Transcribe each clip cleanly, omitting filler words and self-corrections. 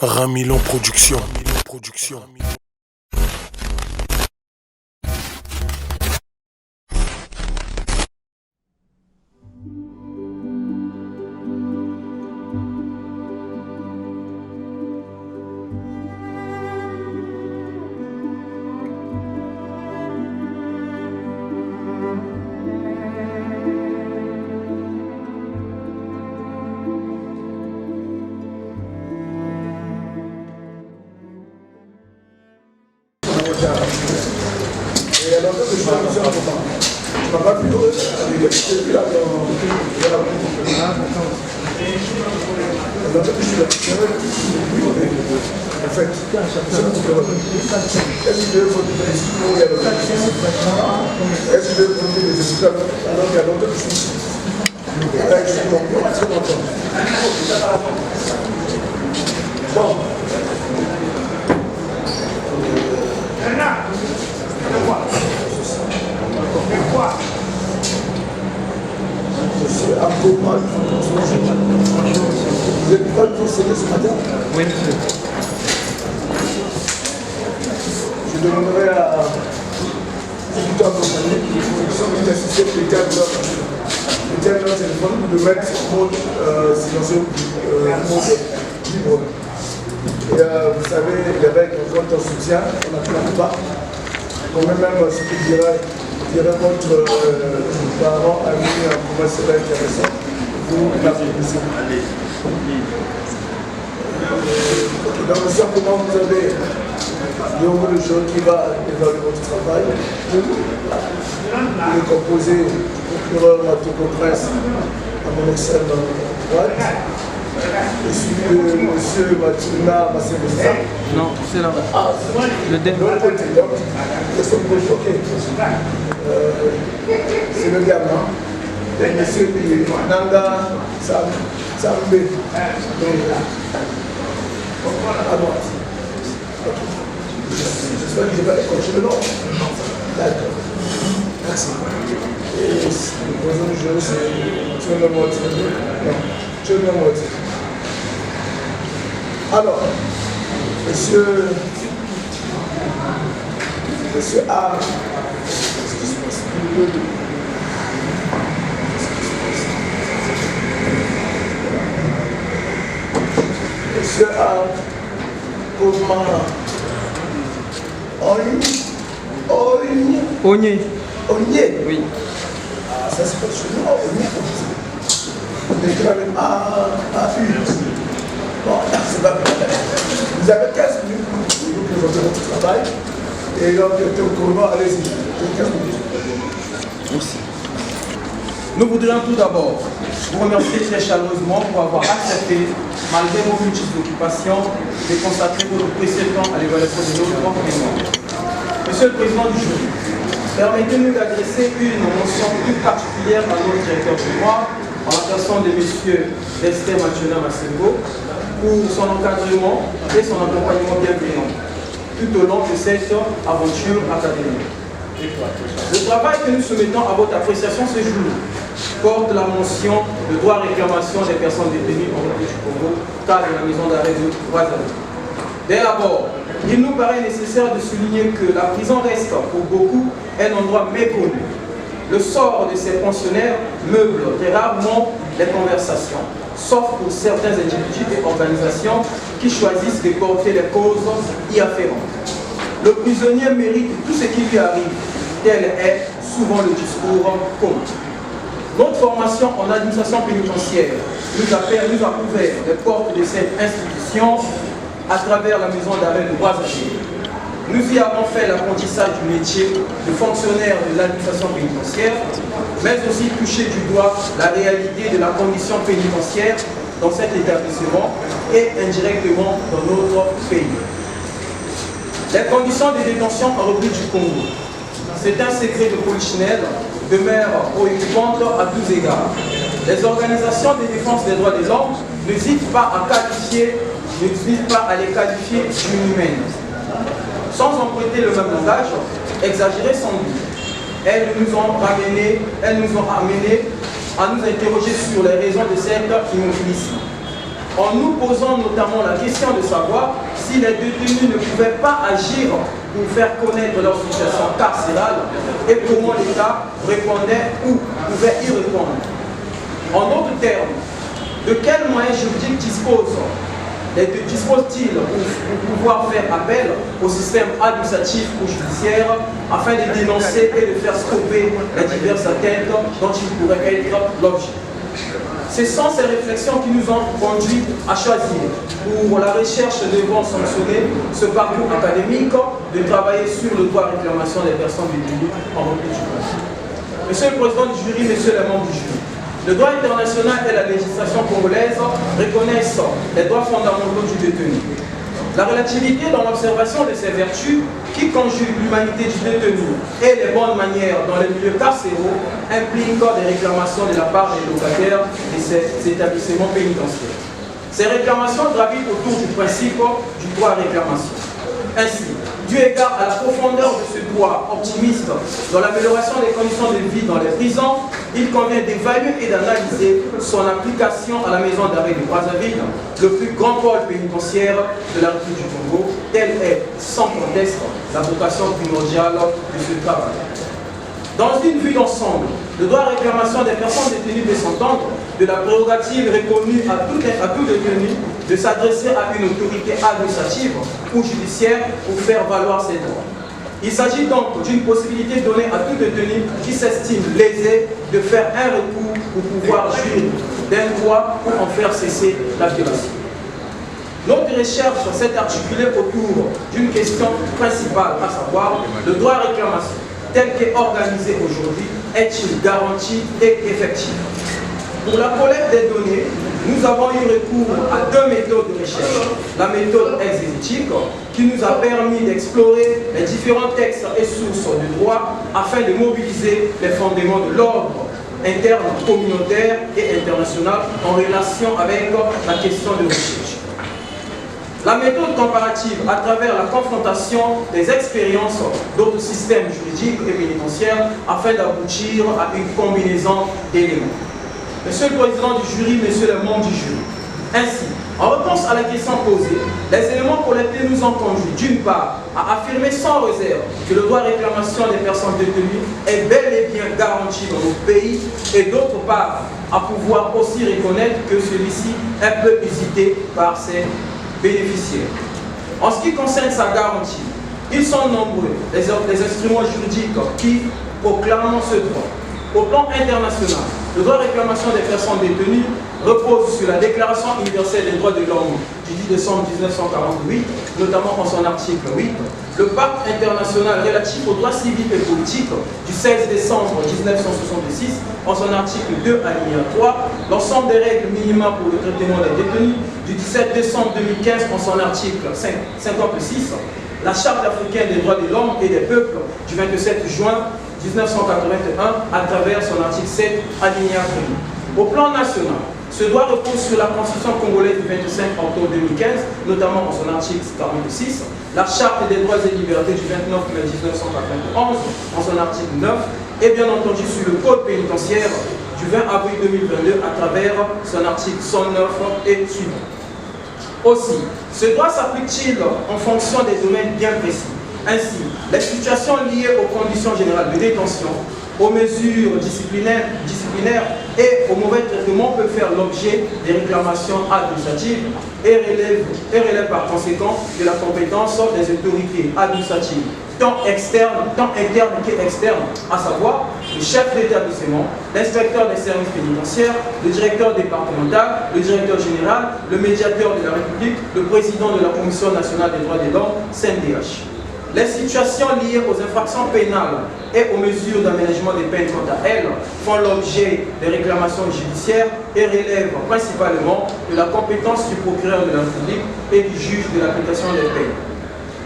Ramilon Production. Et alors, je suis amusé en moment. Je n'ai pas pu depuis là dans la alors, je suis là. En fait, est-ce que vous voter des discours, il y a est-ce que vous voter des discours alors qu'il y a longtemps que je suis ici. Je suis très content. Bon. Monsieur Abdouman, vous n'êtes pas conseillé ce matin? Oui, monsieur. Je demanderai à tout accompagner qui sont venus assister l'éternel téléphone de mettre mode silencieux, mode libre. Et vous savez, les règles quand on soutient, on n'attend pas. Quand même ce que dirait votre parent, ami, pour moi c'est intéressant, vous l'applaudissez. Donc simplement vous avez le nombre de gens qui va évaluer votre travail. Vous le composez du procureur Mato-Compresse à mon extrême droite. Et celui de M. Mathilda Massébessa. Non, c'est là. Ah, le dernier. C'est le gamin. Et M. Nanga Sambe. À droite. J'espère que je vais écorcher le nom. D'accord. Merci. Et le président du jeu, c'est Tchouno Moti. Non, Tchouno Moti. Alors, monsieur A, monsieur A, comment Ogné. Ogné. Oui. Ah, ça c'est pas chez nous, Ogné. On écrit avec A-U. Bon, c'est pas grave. Vous avez 15 minutes pour vous présenter votre travail. Et donc, comment allez-y. 15 minutes. Merci. Nous voudrions tout d'abord vous remercier très chaleureusement pour avoir accepté, malgré vos multiples occupations, de consacrer votre précieux temps à l'évaluation de notre mémoire. Monsieur le Président du jury, permettez-nous d'adresser une mention plus particulière à notre directeur de mémoire, en la personne de M. Lester Mathilda Massebo, pour son encadrement et son accompagnement bienveillant tout au long de cette aventure académique. Le travail que nous soumettons à votre appréciation ce jour porte la mention de droit à réclamation des personnes détenues en République du Congo, cadre de la maison d'arrêt de Brazzaville. Dès l'abord, il nous paraît nécessaire de souligner que la prison reste pour beaucoup un endroit méconnu. Le sort de ces pensionnaires meuble très rarement les conversations, sauf pour certains individus et organisations qui choisissent de porter les causes y afférentes. Le prisonnier mérite tout ce qui lui arrive, tel est souvent le discours commun. Notre formation en administration pénitentiaire nous a ouvert les portes de cette institution à travers la maison d'arrêt de Brazzaville. Nous y avons fait l'apprentissage du métier de fonctionnaire de l'administration pénitentiaire, mais aussi touché du doigt la réalité de la condition pénitentiaire dans cet établissement et indirectement dans notre pays. Les conditions de détention en République du Congo, c'est un secret de polichinelle, demeure préoccupante à tous égards. Les organisations de défense des droits de l'homme n'hésitent pas à les qualifier d'inhumaines. Sans emprunter le même langage, exagéré sans doute. Elles nous ont amenés à nous interroger sur les raisons de cette immobilisme. en nous posant notamment la question de savoir si les détenus ne pouvaient pas agir pour faire connaître leur situation carcérale et comment l'État répondait ou pouvait y répondre. En d'autres termes, de quels moyens juridiques dispose-t-il pour pouvoir faire appel au système administratif ou judiciaire afin de dénoncer et de faire stopper les diverses atteintes dont il pourrait être l'objet? Ce sont ces réflexions qui nous ont conduit à choisir, pour la recherche devant sanctionner ce parcours académique, de travailler sur le droit à réclamation des personnes détenues en République du Congo. Monsieur le Président du jury, Messieurs les membres du jury, le droit international et la législation congolaise reconnaissent les droits fondamentaux du détenu. La relativité dans l'observation de ces vertus qui conjuguent l'humanité du détenu et les bonnes manières dans les milieux carcéraux implique des réclamations de la part des locataires de ces établissements pénitentiaires. Ces réclamations gravitent autour du principe du droit à réclamation. Ainsi, dû égard à la profondeur de ce droit optimiste dans l'amélioration des conditions de vie dans les prisons, il convient d'évaluer et d'analyser son application à la maison d'arrêt de Brazzaville, le plus grand pôle pénitentiaire de la République du Congo. Telle est, sans conteste, la vocation primordiale de ce travail. Dans une vue d'ensemble, le droit à réclamation des personnes détenues peut s'entendre de la prérogative reconnue à tout détenu de s'adresser à une autorité administrative ou judiciaire pour faire valoir ses droits. Il s'agit donc d'une possibilité donnée à tout détenu qui s'estime lésé de faire un recours pour pouvoir jouir d'un droit ou en faire cesser la violation. Notre recherche s'est articulée autour d'une question principale, à savoir le droit à réclamation, tel qu'est organisé aujourd'hui, est-il garanti et effectif? Pour la collecte des données, nous avons eu recours à deux méthodes de recherche. La méthode exégétique, qui nous a permis d'explorer les différents textes et sources de droit afin de mobiliser les fondements de l'ordre interne, communautaire et international en relation avec la question de recherche. La méthode comparative à travers la confrontation des expériences d'autres systèmes juridiques et pénitentiaires afin d'aboutir à une combinaison d'éléments. Monsieur le Président du jury, Messieurs les membres du jury, ainsi, en réponse à la question posée, les éléments collectés nous ont conduit d'une part à affirmer sans réserve que le droit à réclamation des personnes détenues est bel et bien garanti dans notre pays et d'autre part à pouvoir aussi reconnaître que celui-ci est peu usité par ses bénéficiaires. En ce qui concerne sa garantie, ils sont nombreux, les instruments juridiques qui proclament ce droit. Au plan international, le droit de réclamation des personnes détenues repose sur la Déclaration universelle des droits de l'homme du 10 décembre 1948, notamment en son article 8, le Pacte international relatif aux droits civiques et politiques du 16 décembre 1966, en son article 2, alinéa 3, l'ensemble des règles minimales pour le traitement des détenus du 17 décembre 2015, en son article 56, la Charte africaine des droits de l'homme et des peuples du 27 juin 1981 à travers son article 7, alinéa 1. Au plan national, ce droit repose sur la Constitution congolaise du 25 octobre 2015, notamment en son article 46, la Charte des droits et libertés du 29 mai 1991, en son article 9, et bien entendu sur le Code pénitentiaire du 20 avril 2022 à travers son article 109 et suivant. Aussi, ce droit s'applique-t-il en fonction des domaines bien précis? Ainsi, les situations liées aux conditions générales de détention, aux mesures disciplinaires et au mauvais traitement peuvent faire l'objet des réclamations administratives et relèvent par conséquent de la compétence des autorités administratives, tant internes qu'externes, à savoir le chef d'établissement, l'inspecteur des services pénitentiaires, le directeur départemental, le directeur général, le médiateur de la République, le président de la Commission nationale des droits de l'homme, CNDH. Les situations liées aux infractions pénales et aux mesures d'aménagement des peines quant à elles font l'objet des réclamations judiciaires et relèvent principalement de la compétence du procureur de la République et du juge de l'application des peines.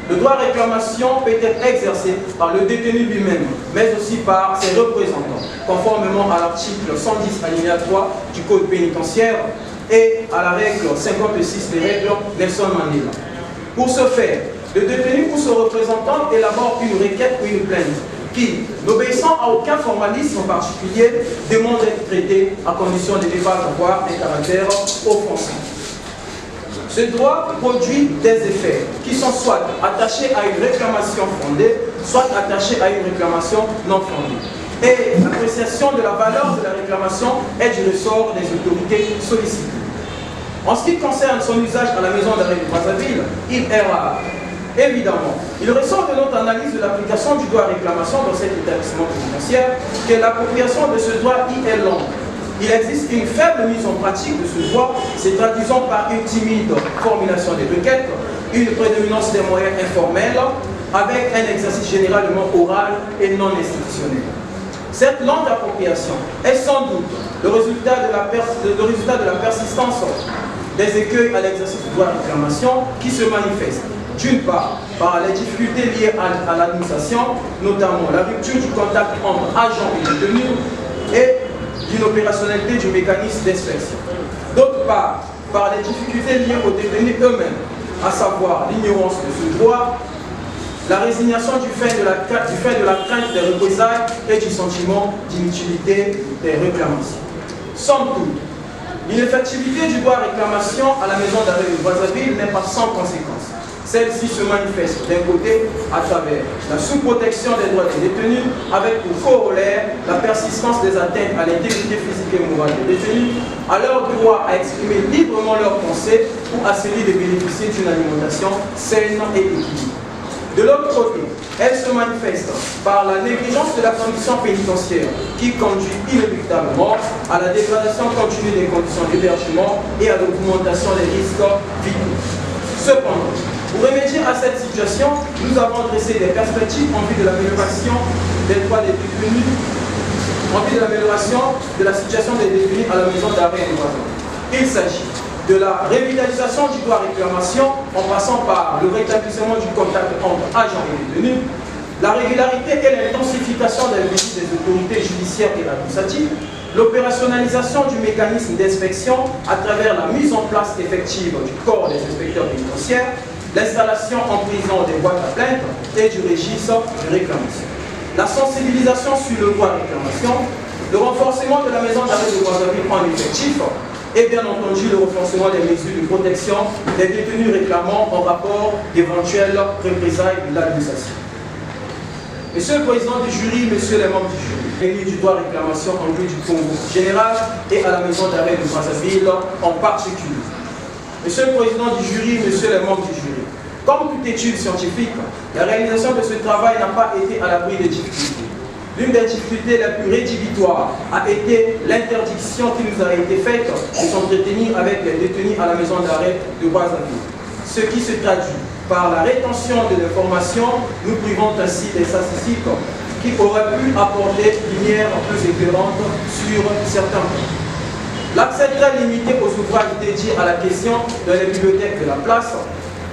Le droit à réclamation peut être exercé par le détenu lui-même, mais aussi par ses représentants, conformément à l'article 110 alinéa 3 du Code pénitentiaire et à la règle 56 des règles Nelson Mandela. Pour ce faire, le détenu ou son représentant élabore une requête ou une plainte qui, n'obéissant à aucun formalisme particulier, demande d'être traité à condition de ne pas avoir un caractère offensif. Ce droit produit des effets qui sont soit attachés à une réclamation fondée, soit attachés à une réclamation non fondée. Et l'appréciation de la valeur de la réclamation est du ressort des autorités sollicitées. En ce qui concerne son usage à la maison d'arrêt de Brazzaville, il est rare. Évidemment, il ressort de notre analyse de l'application du droit à réclamation dans cet établissement pénitentiaire que l'appropriation de ce droit y est longue. Il existe une faible mise en pratique de ce droit, se traduisant par une timide formulation des requêtes, une prédominance des moyens informels, avec un exercice généralement oral et non institutionnel. Cette lente appropriation est sans doute le résultat de la persistance des écueils à l'exercice du droit à réclamation qui se manifestent, d'une part, par les difficultés liées à l'administration, notamment la rupture du contact entre agents et détenus et l'inopérationnalité du mécanisme d'inspection. D'autre part, par les difficultés liées aux détenus eux-mêmes, à savoir l'ignorance de ce droit, la résignation du fait de la crainte des représailles et du sentiment d'inutilité des réclamations. Somme toute, l'ineffectivité du droit à réclamation à la maison d'arrêt de Brazzaville n'est pas sans conséquence. Celle-ci se manifeste d'un côté à travers la sous-protection des droits des détenus, avec pour corollaire la persistance des atteintes à l'intégrité physique et morale des détenus, à leur droit à exprimer librement leurs pensées ou à celui de bénéficier d'une alimentation saine et équilibrée. De l'autre côté, elle se manifeste par la négligence de la condition pénitentiaire qui conduit inéluctablement à la dégradation continue des conditions d'hébergement et à l'augmentation des risques vitaux. Cependant, pour remédier à cette situation, nous avons dressé des perspectives en vue de l'amélioration des droits des détenus, en vue de l'amélioration de la situation des détenus à la maison d'arrêt et de Brazzaville. Il s'agit de la révitalisation du droit à réclamation en passant par le rétablissement du contact entre agents et détenus, la régularité et l'intensification des visites des autorités judiciaires et administratives, l'opérationnalisation du mécanisme d'inspection à travers la mise en place effective du corps des inspecteurs pénitentiaires, l'installation en prison des boîtes à plainte et du registre de réclamation. La sensibilisation sur le droit à réclamation, le renforcement de la maison d'arrêt de Brazzaville en effectif et bien entendu le renforcement des mesures de protection des détenus réclamant en rapport d'éventuelles représailles de l'administration. Monsieur le Président du jury, Messieurs les membres du jury, élus du droit à réclamation en vue du Congo général et à la maison d'arrêt de Brazzaville en particulier. Monsieur le Président du jury, Messieurs les membres du jury, comme toute étude scientifique, la réalisation de ce travail n'a pas été à l'abri des difficultés. L'une des difficultés les plus rédhibitoires a été l'interdiction qui nous a été faite de s'entretenir avec les détenus à la maison d'arrêt de Brazzaville, ce qui se traduit par la rétention de l'information, nous privant ainsi des statistiques qui auraient pu apporter une lumière plus éclairante sur certains points. L'accès très limité aux ouvrages dédiés à la question dans les bibliothèques de la place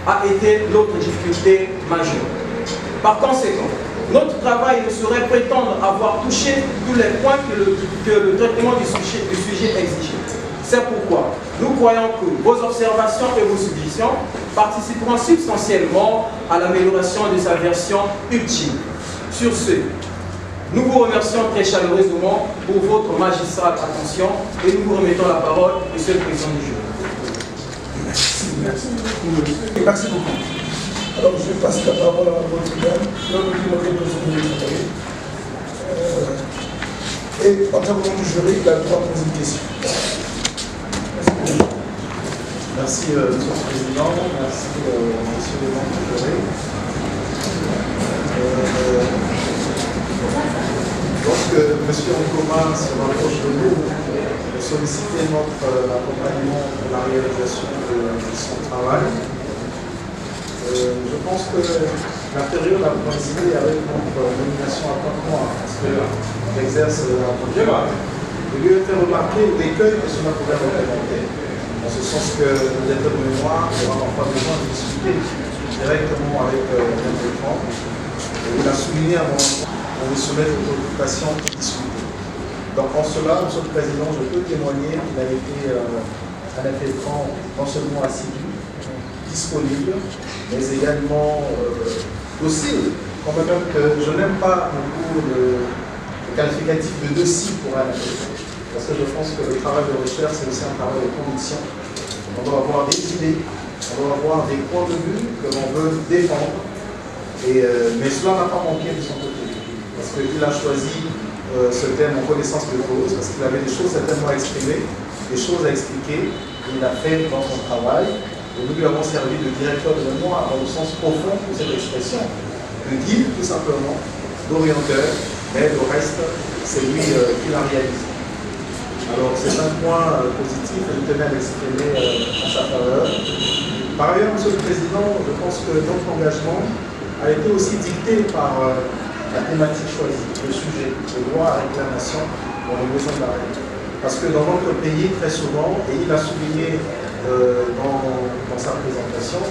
a été l'autre difficulté majeure. Par conséquent, notre travail ne saurait prétendre avoir touché tous les points que le traitement du sujet exigeait. C'est pourquoi nous croyons que vos observations et vos suggestions participeront substantiellement à l'amélioration de sa version ultime. Sur ce, nous vous remercions très chaleureusement pour votre magistrale attention et nous vous remettons la parole, Monsieur le Président du jury. Merci beaucoup. Merci beaucoup. Alors, je vais passer la parole à votre dame, et en tant que membre du jury, il a le droit de poser une question. Merci, Monsieur le Président. Merci, Monsieur le membre du jury. Monsieur Nkoma se rapproche de nous pour solliciter notre accompagnement pour la réalisation de son travail. Je pense que la période a coïncidé avec notre nomination à 4 mois, parce qu'on exerce la fonction. Il lui a fait remarquer l'écueil que cela pourrait représenter, en ce sens que le directeur de mémoire n'aura pas besoin de discuter directement avec notre écran. Il a souligné à mon endroit, on vous soumet aux préoccupations qui discutent. Donc en cela, Monsieur le Président, je peux témoigner qu'il a été un intervenant non seulement assidu, disponible, mais également docile. Quand même que je n'aime pas beaucoup le qualificatif de docile pour un intervenant, parce que je pense que le travail de recherche, c'est aussi un travail de conviction. On doit avoir des idées, on doit avoir des points de vue que l'on veut défendre, mais cela n'a pas manqué de son côté, parce qu'il a choisi ce thème en connaissance de cause, parce qu'il avait des choses certainement à exprimer, des choses à expliquer, et il a fait dans son travail, et nous lui avons servi de directeur de mémoire dans le sens profond de cette expression, de guide tout simplement, d'orienteur, mais le reste, c'est lui qui l'a réalisé. Alors c'est un point positif que je tenais à l'exprimer en sa faveur. Par ailleurs, Monsieur le Président, je pense que notre engagement a été aussi dicté par la thématique choisie, le sujet, le droit à réclamation dans les maisons d'arrêt. Parce que dans notre pays, très souvent, et il a souligné dans sa présentation,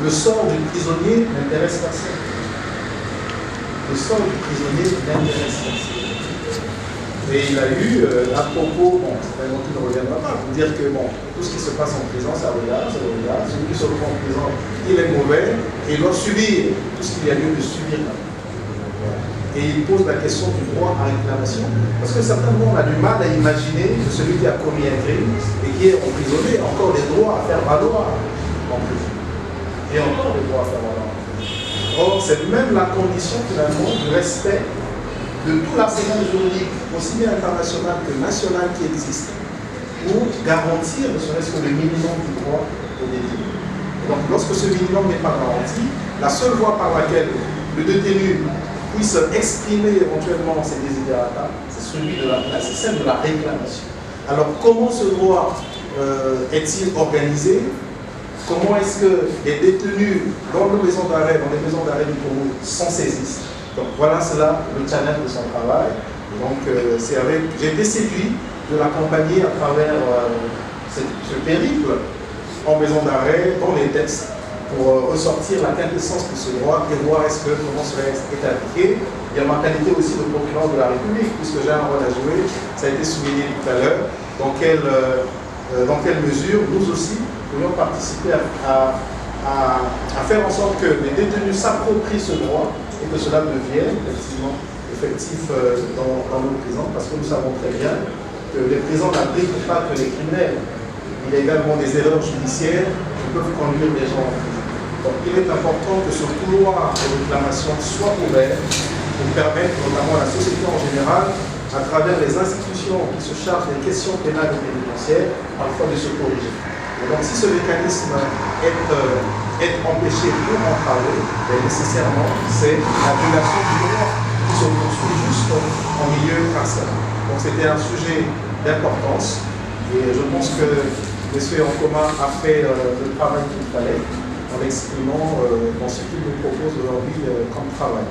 le sort du prisonnier n'intéresse personne. Le sort du prisonnier n'intéresse personne. Et il a eu à propos, bon, c'est un mot qui ne reviendra pas, pour dire que bon, tout ce qui se passe en prison, ça regarde, celui qui se retrouve en prison, il est mauvais, et il doit subir tout ce qu'il y a lieu de subir. Et il pose la question du droit à réclamation, parce que certainement on a du mal à imaginer que celui qui a commis un crime et qui est emprisonné a encore des droits à faire valoir en prison. Et encore des droits à faire valoir. Or, c'est même la condition finalement du respect de tout l'arsenal juridique, aussi bien international que national, qui existe, pour garantir ne serait-ce que le minimum du droit au détenu. Donc, lorsque ce minimum n'est pas garanti, la seule voie par laquelle le détenu puisse exprimer éventuellement ses désidératas, c'est celle de la réclamation. Alors, comment ce droit est-il organisé? Comment est-ce que les détenus dans les maisons d'arrêt du Congo s'en saisissent? Donc voilà cela le challenge de son travail. Donc j'ai été séduit de l'accompagner à travers ce périple en maison d'arrêt, dans les textes, pour ressortir la quintessence de ce droit et voir comment cela est appliqué. Il y a ma qualité aussi de procureur de la République, puisque j'ai un rôle à jouer, ça a été souligné tout à l'heure, dans quelle mesure nous aussi pourrions participer à faire en sorte que les détenus s'approprient ce droit et que cela devienne effectif dans nos prisons, parce que nous savons très bien que les prisons n'abritent pas que les criminels. Il y a également des erreurs judiciaires qui peuvent conduire les gens en prison. Donc il est important que ce couloir de réclamation soit ouvert pour permettre notamment à la société en général, à travers les institutions qui se chargent des questions pénales et pénitentiaires, parfois de se corriger. Et donc si ce mécanisme est empêché ou entravé, nécessairement c'est la violation du droit qui se poursuit juste en milieu carcéral. Donc c'était un sujet d'importance et je pense que M. Nkoma a fait le travail qu'il fallait en l'exprimant dans ce qu'il nous propose aujourd'hui comme travail.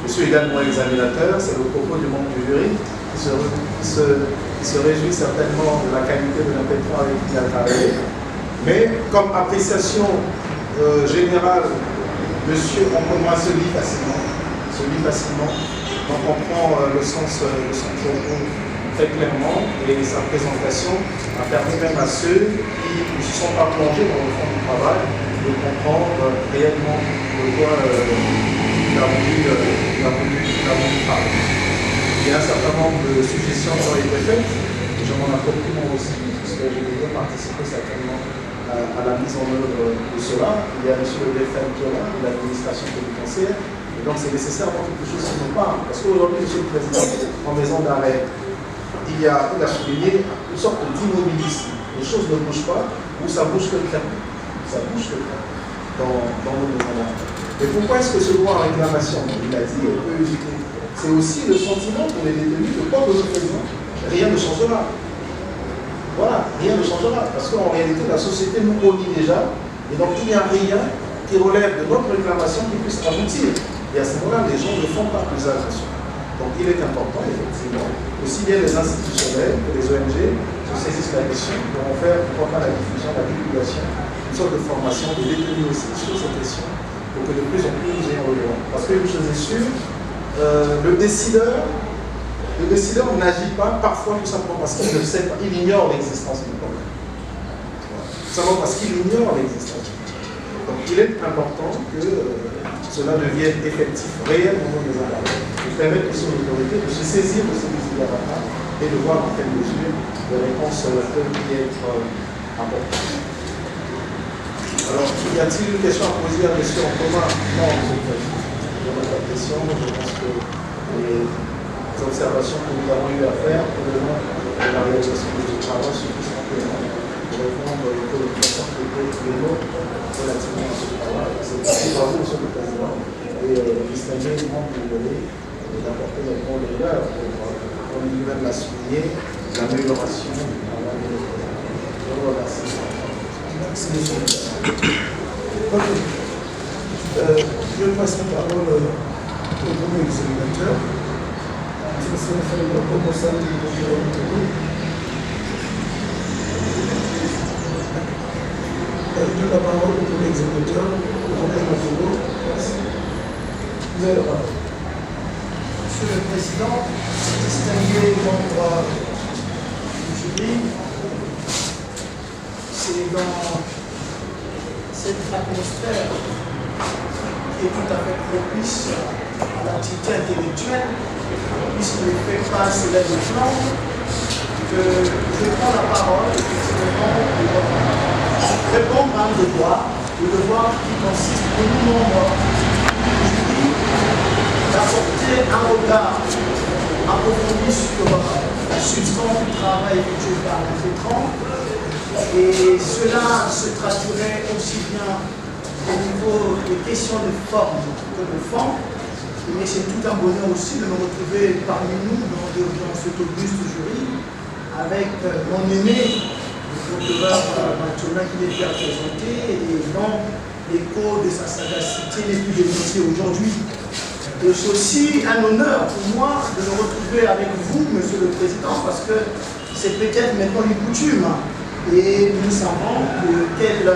Je suis également examinateur, c'est le propos du membre du jury qui se réjouit certainement de la qualité de l'impétrant avec qui il a travaillé. Mais comme appréciation générale, M. Nkoma se lit facilement. Donc on prend le sens de son propos très clairement et sa présentation a permis même à ceux qui ne se sont pas plongés dans le fond du travail de comprendre réellement de quoi il a voulu parler. Il y a un certain nombre de suggestions qui ont été faites, et je m'en approprie moi aussi, parce que j'ai déjà participé certainement à la mise en œuvre de cela. Il y a M. le DFM qui est là, de l'administration pénitentiaire, et donc c'est nécessairement quelque chose qui nous parle. Parce qu'aujourd'hui, M. le Président, en maison d'arrêt, il a souligné une sorte d'immobilisme. Les choses ne bougent pas, ou ça bouge que le terme. Ça bouge que le terme dans nos maisons d'arrêt. Et pourquoi est-ce que ce droit à réclamation, il a dit, peut éviter? C'est aussi le sentiment pour les détenus que quoi que nous faisons, rien ne changera. Voilà, rien ne changera. Parce qu'en réalité, la société nous relie déjà, et donc il n'y a rien qui relève de notre réclamation qui puisse aboutir. Et à ce moment-là, les gens ne font pas plus attention. Donc il est important, effectivement, aussi bien les institutionnels que les ONG se saisissent la question pour en faire, pourquoi pas, la diffusion, la divulgation, une sorte de formation des détenus aussi sur ces questions, pour que de plus en plus nous ayons le droit. Parce qu'une chose est sûre, le décideur n'agit pas parfois tout simplement parce qu'il ne sait pas, il ignore l'existence du problème. Tout simplement parce qu'il ignore l'existence du problème. Donc il est important que cela devienne effectif, réel au niveau des appareils, et permettre aussi aux autorités de se saisir de ces désiderata et de voir dans quelle mesure les réponses peuvent y être apportées. Alors, y a-t-il une question à poser à monsieur en commun? Non, monsieur le Président. Il n'y a pas de question. Je pense que les observations que nous avons eu à faire pour le moment de la réalisation de ce travail suffisent amplement pour répondre aux préoccupations qui étaient les nôtres relativement à ce travail. C'est à vous, monsieur le Président, et distinguer les membres du volet d'apporter notre rôle de l'heure pour, comme lui-même l'a souligné, l'amélioration du travail de notre président. Je vous remercie. Merci, monsieur le Président. Ok. Je passe la parole au premier examinateur. Je vais faire une proposition de je donne la parole au premier exécuteur, au premier Matolo. Vous avez la parole. Monsieur le Président, distingués membres du jury, c'est dans cette atmosphère qui est tout à fait propice à l'activité intellectuelle, puisque le fait pas se lève au plan, que je prends la parole effectivement pour répondre à un devoir, le devoir qui consiste pour nous membres du jury d'apporter un regard approfondi sur la substance du travail effectué par l'impétrant. Et cela se traduirait aussi bien au niveau des questions de forme que de fond. Mais c'est tout un bonheur aussi de me retrouver parmi nous dans cet auguste jury avec mon aîné, le procureur Mathurin qui n'est plus à présenter et dont l'écho de sa sagacité n'est plus dénoncé aujourd'hui. C'est aussi un honneur pour moi de me retrouver avec vous, Monsieur le Président, parce que c'est peut-être maintenant une coutume. Et nous savons de quelle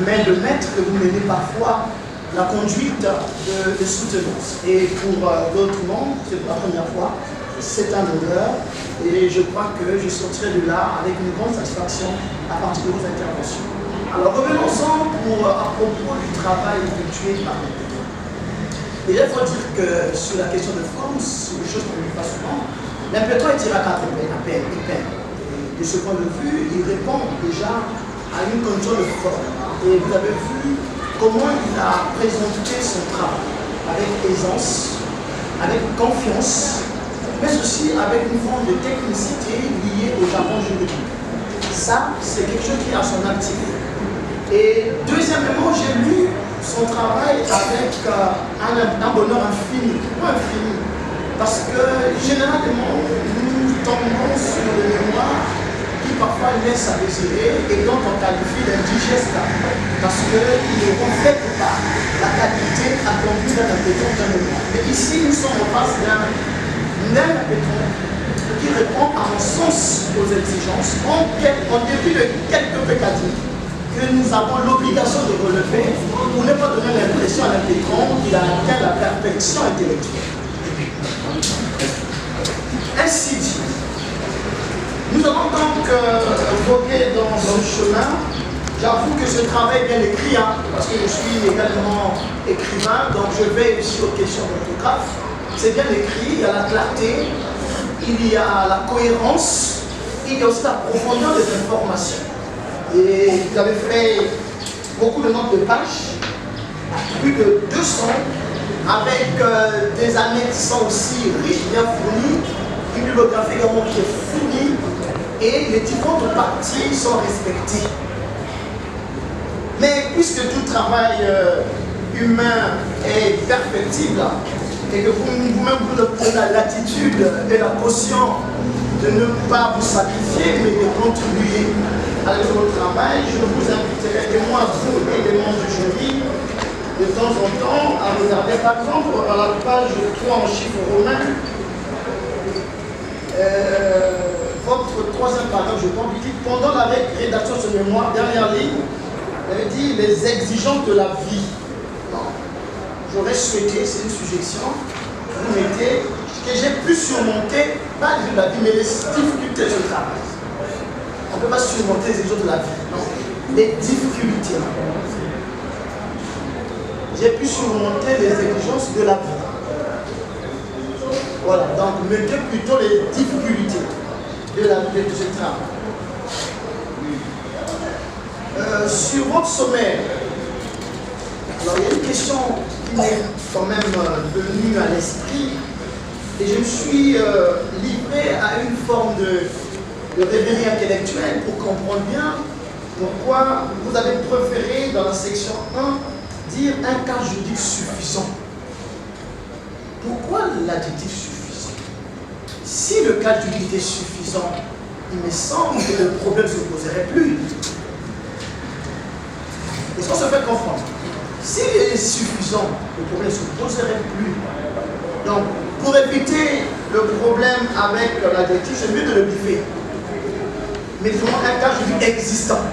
main de maître que vous menez parfois la conduite de soutenance. Et pour d'autres membres, c'est pour la première fois, c'est un honneur. Et je crois que je sortirai de là avec une grande satisfaction à partir de vos interventions. Alors revenons-en à propos du travail effectué par les pétrons. Et il faut dire que sur la question de forme, c'est une chose qu'on ne fait pas souvent. L'impétrant est tiré à 4 peines. De ce point de vue, il répond déjà à une condition de forme. Et vous avez vu comment il a présenté son travail avec aisance, avec confiance, mais aussi avec une forme de technicité liée au jargon juridique. Ça, c'est quelque chose qui est à son actif. Et deuxièmement, j'ai lu son travail avec un bonheur infini. Pourquoi infini? Parce que généralement, nous tombons sur le mémoire qui parfois laisse à désirer et dont on qualifie d'indigeste parce qu'il ne reflète pas la qualité attendue d'un impétrant d'un mémoire. Mais ici, nous sommes en face d'un impétrant qui répond à mon sens aux exigences en dépit de quelques pécadilles que nous avons l'obligation de relever pour ne pas donner l'impression à l'impétrant qu'il a atteint la perfection intellectuelle. Ainsi dit, nous allons donc voguer dans ce chemin. J'avoue que ce travail est bien écrit, parce que je suis également écrivain, donc je vais ici aux questions d'orthographe. C'est bien écrit, il y a la clarté, il y a la cohérence, il y a aussi la profondeur des informations. Et vous avez fait beaucoup de notes de pages, plus de 200, avec des annexes qui sont aussi riches, bien fournies, une bibliographie également qui est fournie, et les différentes parties sont respectées. Mais puisque tout travail humain est perfectible, et que vous-même vous prenez la latitude et la caution de ne pas vous sacrifier, mais de contribuer à votre travail, je vous inviterai, et moi, vous et les membres du jury, de temps en temps, à regarder, par exemple, à la page 3 en chiffres romains, votre troisième paragraphe, je pense, qui dit pendant la rédaction de ce mémoire, dernière ligne, vous avez dit les exigences de la vie. J'aurais souhaité, c'est une suggestion, vous mettez que j'ai pu surmonter, pas les de la vie, mais les difficultés de ce travail. On ne peut pas surmonter les exigences de la vie, non. Les difficultés. J'ai pu surmonter les exigences de la vie. Voilà, donc mettez plutôt les difficultés de la vie de ce travail. Sur votre sommaire, Alors il y a une question qui m'est quand même venue à l'esprit et je me suis livré à une forme de rêverie intellectuelle pour comprendre bien pourquoi vous avez préféré dans la section 1 dire un cas juridique suffisant. Pourquoi l'adjectif suffisant? Si le cas juridique est suffisant, il me semble que le problème ne se poserait plus. Est-ce qu'on se fait comprendre? S'il est suffisant, le problème ne se poserait plus. Donc, pour éviter le problème avec l'adjectif, c'est mieux de le biffer. Mais disons un cas juridique existant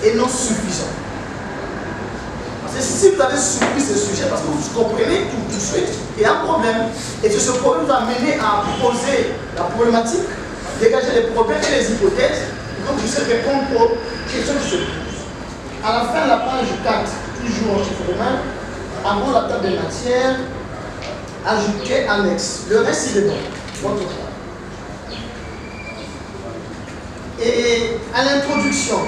et non suffisant. Parce que si vous avez suivi ce sujet, parce que vous comprenez tout de suite qu'il y a un problème, et que ce problème vous a mené à poser la problématique, dégager les problèmes et les hypothèses, donc vous savez répondre aux questions qui se posent. À la fin de la page 4, toujours en chiffre de main, avant la table des matières, ajouter annexe. Le reste, il est bon. Votre part. Et à l'introduction,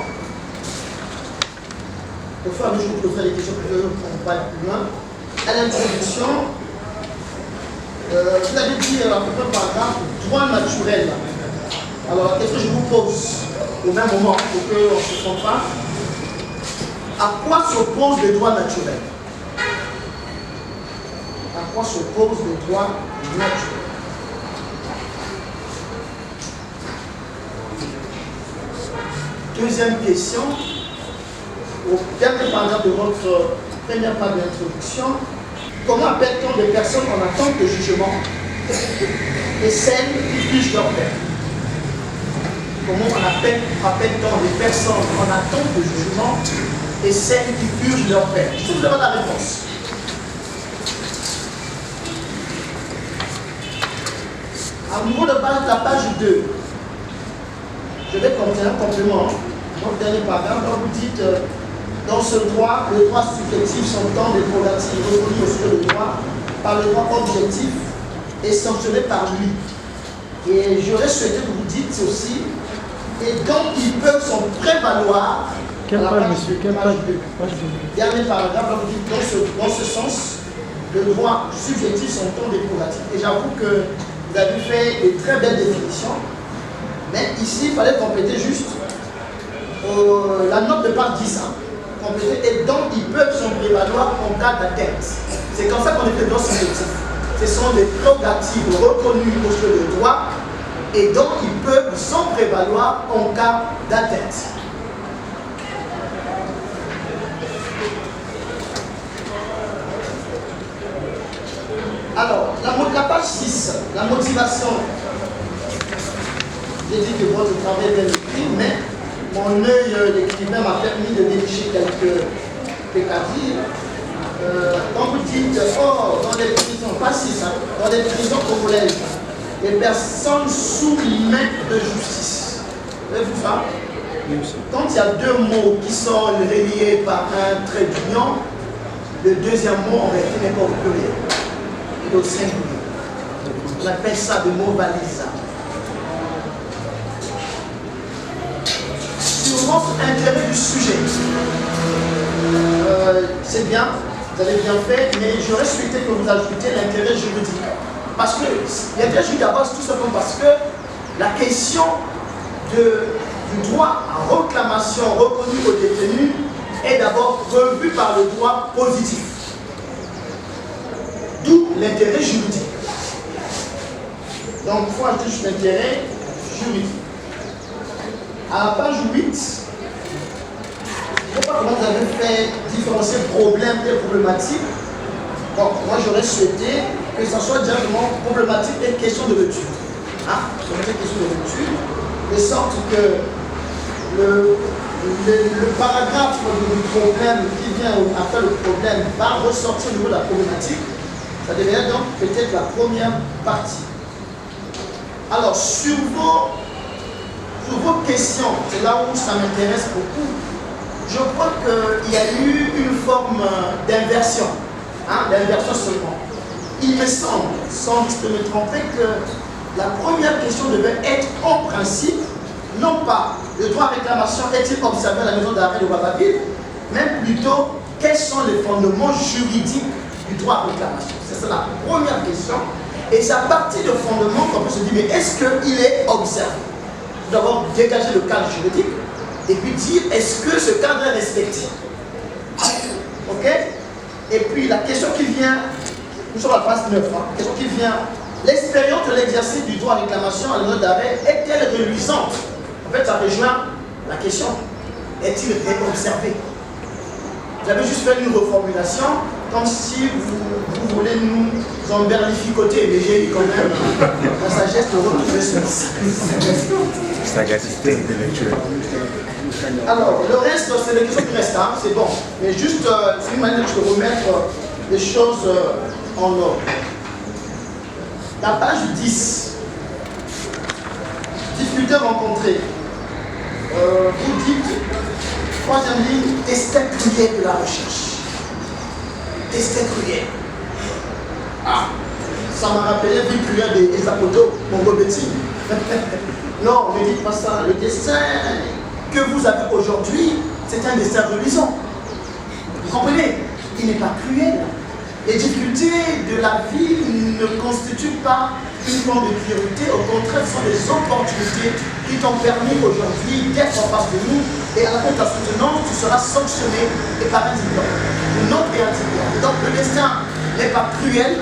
au fur et à mesure que je ferai les questions que je ne prends pas plus loin, à l'introduction, vous avez dit à peu près par exemple droit naturel. Alors la question que je vous pose au même moment pour qu'on ne se trompe pas, à quoi s'oppose le droit naturel? À quoi s'oppose le droit naturel? Deuxième question, au dernier paragraphe de votre première page d'introduction, comment appelle-t-on des personnes en attente de jugement et celles qui jugent leur peine? Comment appelle-t-on des personnes en attente de jugement et celles qui purgent leur peine? Je vous demande la réponse. À niveau de base, la page 2, je vais commenter un complément. Mon dernier paragraphe, quand vous dites dans ce droit, le droit subjectif s'entend des prérogatives reconnues au sujet du droit par le droit objectif et sanctionné par lui. Et j'aurais souhaité que vous dites aussi, et donc ils peuvent s'en prévaloir. Quelle page, monsieur? Quelle page? Dernier paragraphe, vous dites dans ce sens, le droit subjectif s'entend des prérogatives. Et j'avoue que vous avez fait de très belles définitions, mais ici, il fallait compléter juste la note de page 10. Compléter, et donc ils peuvent s'en prévaloir en cas d'atteinte. C'est comme ça qu'on écrit dans subjectif. Ce sont des prérogatives reconnues au sujet du droit, et donc ils peuvent s'en prévaloir en cas d'atteinte. Alors, la page 6, la motivation. J'ai dit que votre travail est bien écrit, mais mon œil d'écrivain m'a permis de dénicher quelques pécadilles. Quand vous dites, oh, dans les prisons, pas 6, dans les prisons congolaises, les personnes sous main de justice. Avez-vous ça? Quand il y a deux mots qui sont reliés par un trait d'union, le deuxième mot en réalité n'est pas au pluriel. Il est au singulier. On appelle ça des mots valises. Sur votre intérêt du sujet, c'est bien, vous avez bien fait, mais j'aurais souhaité que vous ajoutiez l'intérêt juridique. Parce que l'intérêt juridique d'abord, c'est tout simplement parce que la question du droit à réclamation reconnu au détenu est d'abord revue par le droit positif. D'où l'intérêt juridique. Donc, il faut ajouter juste l'intérêt juridique. À la page 8, je ne sais pas comment vous avez fait différencier problème et problématique. Donc, moi j'aurais souhaité que ça soit directement problématique et question de l'étude. Question de l'étude, de sorte que le paragraphe du problème qui vient après le problème va ressortir au niveau de la problématique. Ça devrait donc peut-être la première partie. Alors, sur vos questions, c'est là où ça m'intéresse beaucoup. Je crois qu'il y a eu une forme d'inversion, d'inversion seulement. Il me semble, sans me tromper, que la première question devait être en principe, non pas le droit à réclamation est-il observé à la maison d'arrêt de Ouagadougou, mais plutôt quels sont les fondements juridiques du droit à réclamation? C'est ça la première question. Et c'est à partir de fondements qu'on peut se dire, mais est-ce qu'il est observé? Tout d'abord, dégager le cadre juridique et puis dire, est-ce que ce cadre est respecté? Ok? Et puis la question qui vient, nous sommes à la phase 9, la question qui vient, l'expérience de l'exercice du droit à réclamation à l'ordre d'arrêt est-elle reluisante? En fait, ça rejoint la question, est-il observé? J'avais juste fait une reformulation, comme si vous voulez nous emberlificoter, mais j'ai eu quand même la sagesse de retrouver ceci. Sagacité intellectuelle. Alors, le reste, c'est les questions qui restent, hein, c'est bon. Mais juste, c'est une manière de remettre les choses en ordre. La page 10. Difficultés rencontrées. Vous dites, troisième ligne, destin cruel de la recherche. Destin cruel. Ah, ça m'a rappelé vie cruelle des Apoto, mon Gobetti. Non, ne dites pas ça. Le destin que vous avez aujourd'hui, c'est un destin reluisant. Vous comprenez? Il n'est pas cruel. Les difficultés de la vie ne constituent pas une forme de priorité, au contraire, ce sont des opportunités qui t'ont permis aujourd'hui d'être en face de nous, et à la fin de ta soutenance, tu seras sanctionné et par un diplôme. Notre et un diplôme. Donc le destin n'est pas cruel,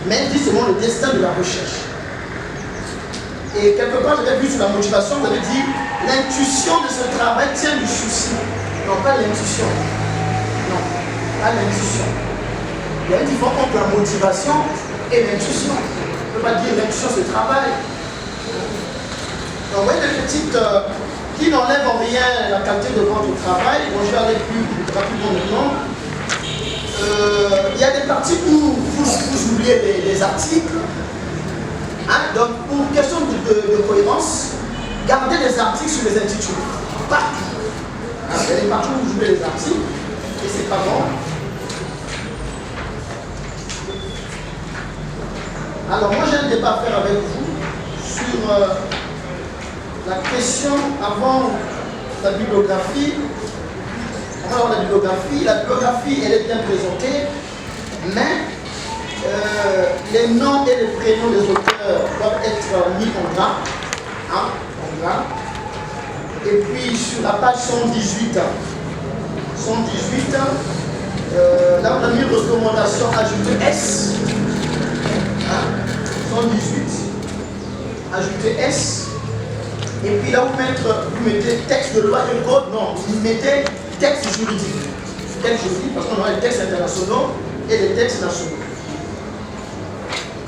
mais dit seulement le destin de la recherche. Et quelque part, j'avais vu sur la motivation, vous avez dit l'intuition de ce travail tient du souci. Non, pas l'intuition. Non, pas l'intuition. Il y a une différence entre la motivation et l'intuition. On ne peut pas dire l'intuition c'est le travail. Donc, vous voyez des petites qui n'enlèvent en rien la qualité de votre travail. Bon, je vais aller plus rapidement maintenant. Il y a des parties où vous oubliez les articles. Hein? Donc, pour question de cohérence, gardez les articles sur les intitulés. Partout. Hein? Il y a des parties où vous oubliez les articles et c'est pas bon. Alors moi j'ai un débat à faire avec vous sur la question avant la bibliographie. Alors la bibliographie elle est bien présentée, mais les noms et les prénoms des auteurs doivent être mis en gras. Hein, en gras. Et puis sur la page 118, là on a mis recommandation ajoutée S. 118, ajoutez S, et puis là vous mettez texte de loi et code, non, vous mettez texte juridique. Texte juridique, parce qu'on a les textes internationaux et les textes nationaux.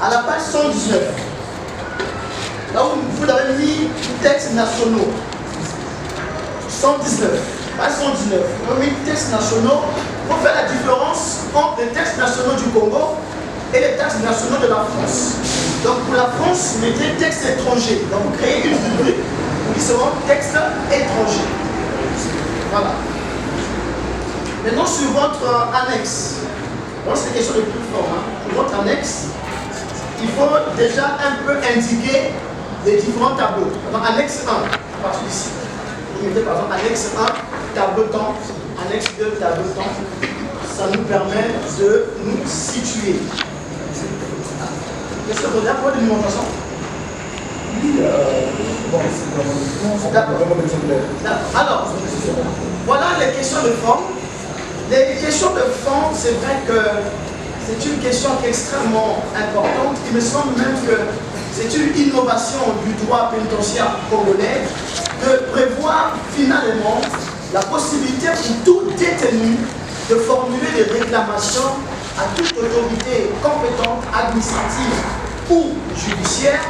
À la page 119, là où vous avez mis textes nationaux, 119, page 119, vous avez mis textes nationaux pour faire la différence entre les textes nationaux du Congo et les textes nationaux de la France. Donc pour la France, vous mettez texte étranger. Donc vous créez une rubrique. Vous dites seulement texte étranger. Voilà. Maintenant sur votre annexe. Donc c'est une question de plus fort. Hein. Pour votre annexe, il faut déjà un peu indiquer les différents tableaux. Donc annexe 1, à partir d'ici. Vous mettez par exemple annexe 1, tableau temps, annexe 2, tableau temps. Ça nous permet de nous situer. Est-ce que vous avez un point de numérotation? Oui, bon, c'est d'accord. Alors, voilà les questions de forme. Les questions de forme, c'est vrai que c'est une question qui est extrêmement importante. Il me semble même que c'est une innovation du droit pénitentiaire congolais de prévoir finalement la possibilité pour tout détenu de formuler des réclamations à toute autorité compétente, administrative ou judiciaire,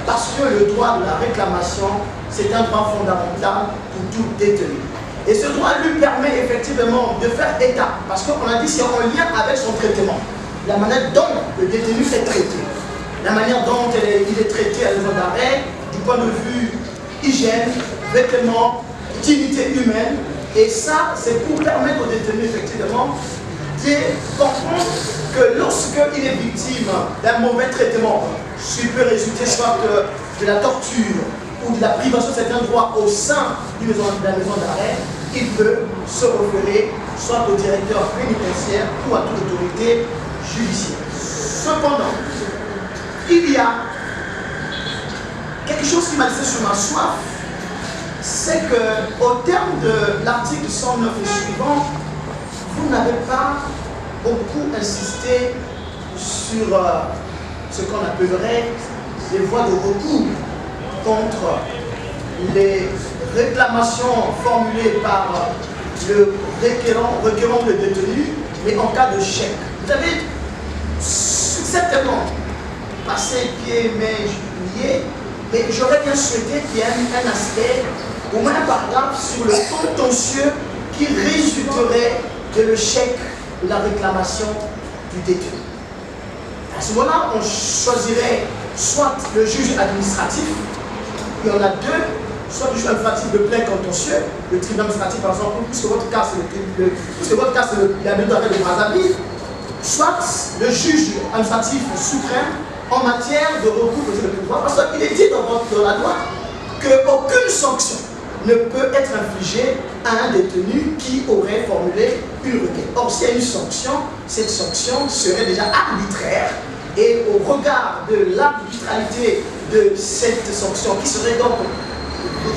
parce que le droit de la réclamation, c'est un droit fondamental pour tout détenu. Et ce droit lui permet effectivement de faire état, parce qu'on a dit c'est en lien avec son traitement, la manière dont le détenu est traité, la manière dont il est traité à la maison d'arrêt, du point de vue hygiène, vêtements, dignité humaine, et ça, c'est pour permettre au détenu effectivement de comprendre que lorsqu'il est victime d'un mauvais traitement, qui peut résulter soit de la torture ou de la privation de certains droits au sein de la maison d'arrêt, il peut se référer soit au directeur pénitentiaire ou à toute autorité judiciaire. Cependant, il y a quelque chose qui m'a laissé sur ma soif, c'est qu'au terme de l'article 109 et suivant, vous n'avez pas beaucoup insisté sur ce qu'on appellerait les voies de recours contre les réclamations formulées par le requérant le détenu, mais en cas de chèque. Vous avez certainement passé pied, main, lié, mais j'aurais bien souhaité qu'il y ait un aspect, au moins un paragraphe, sur le contentieux qui résulterait de le chèque de la réclamation du détenu. À ce moment-là, on choisirait soit le juge administratif, il y en a deux, soit le juge administratif de plein contentieux, le tribunal administratif par exemple, puisque votre cas c'est la méthode de Brazzaville, soit le juge administratif suprême en matière de recours contre le pouvoir, parce qu'il est dit dans la loi qu'aucune sanction ne peut être infligée à un détenu qui aurait formulé une requête. Or, s'il y a une sanction, cette sanction serait déjà arbitraire et au regard de l'arbitralité de cette sanction qui serait donc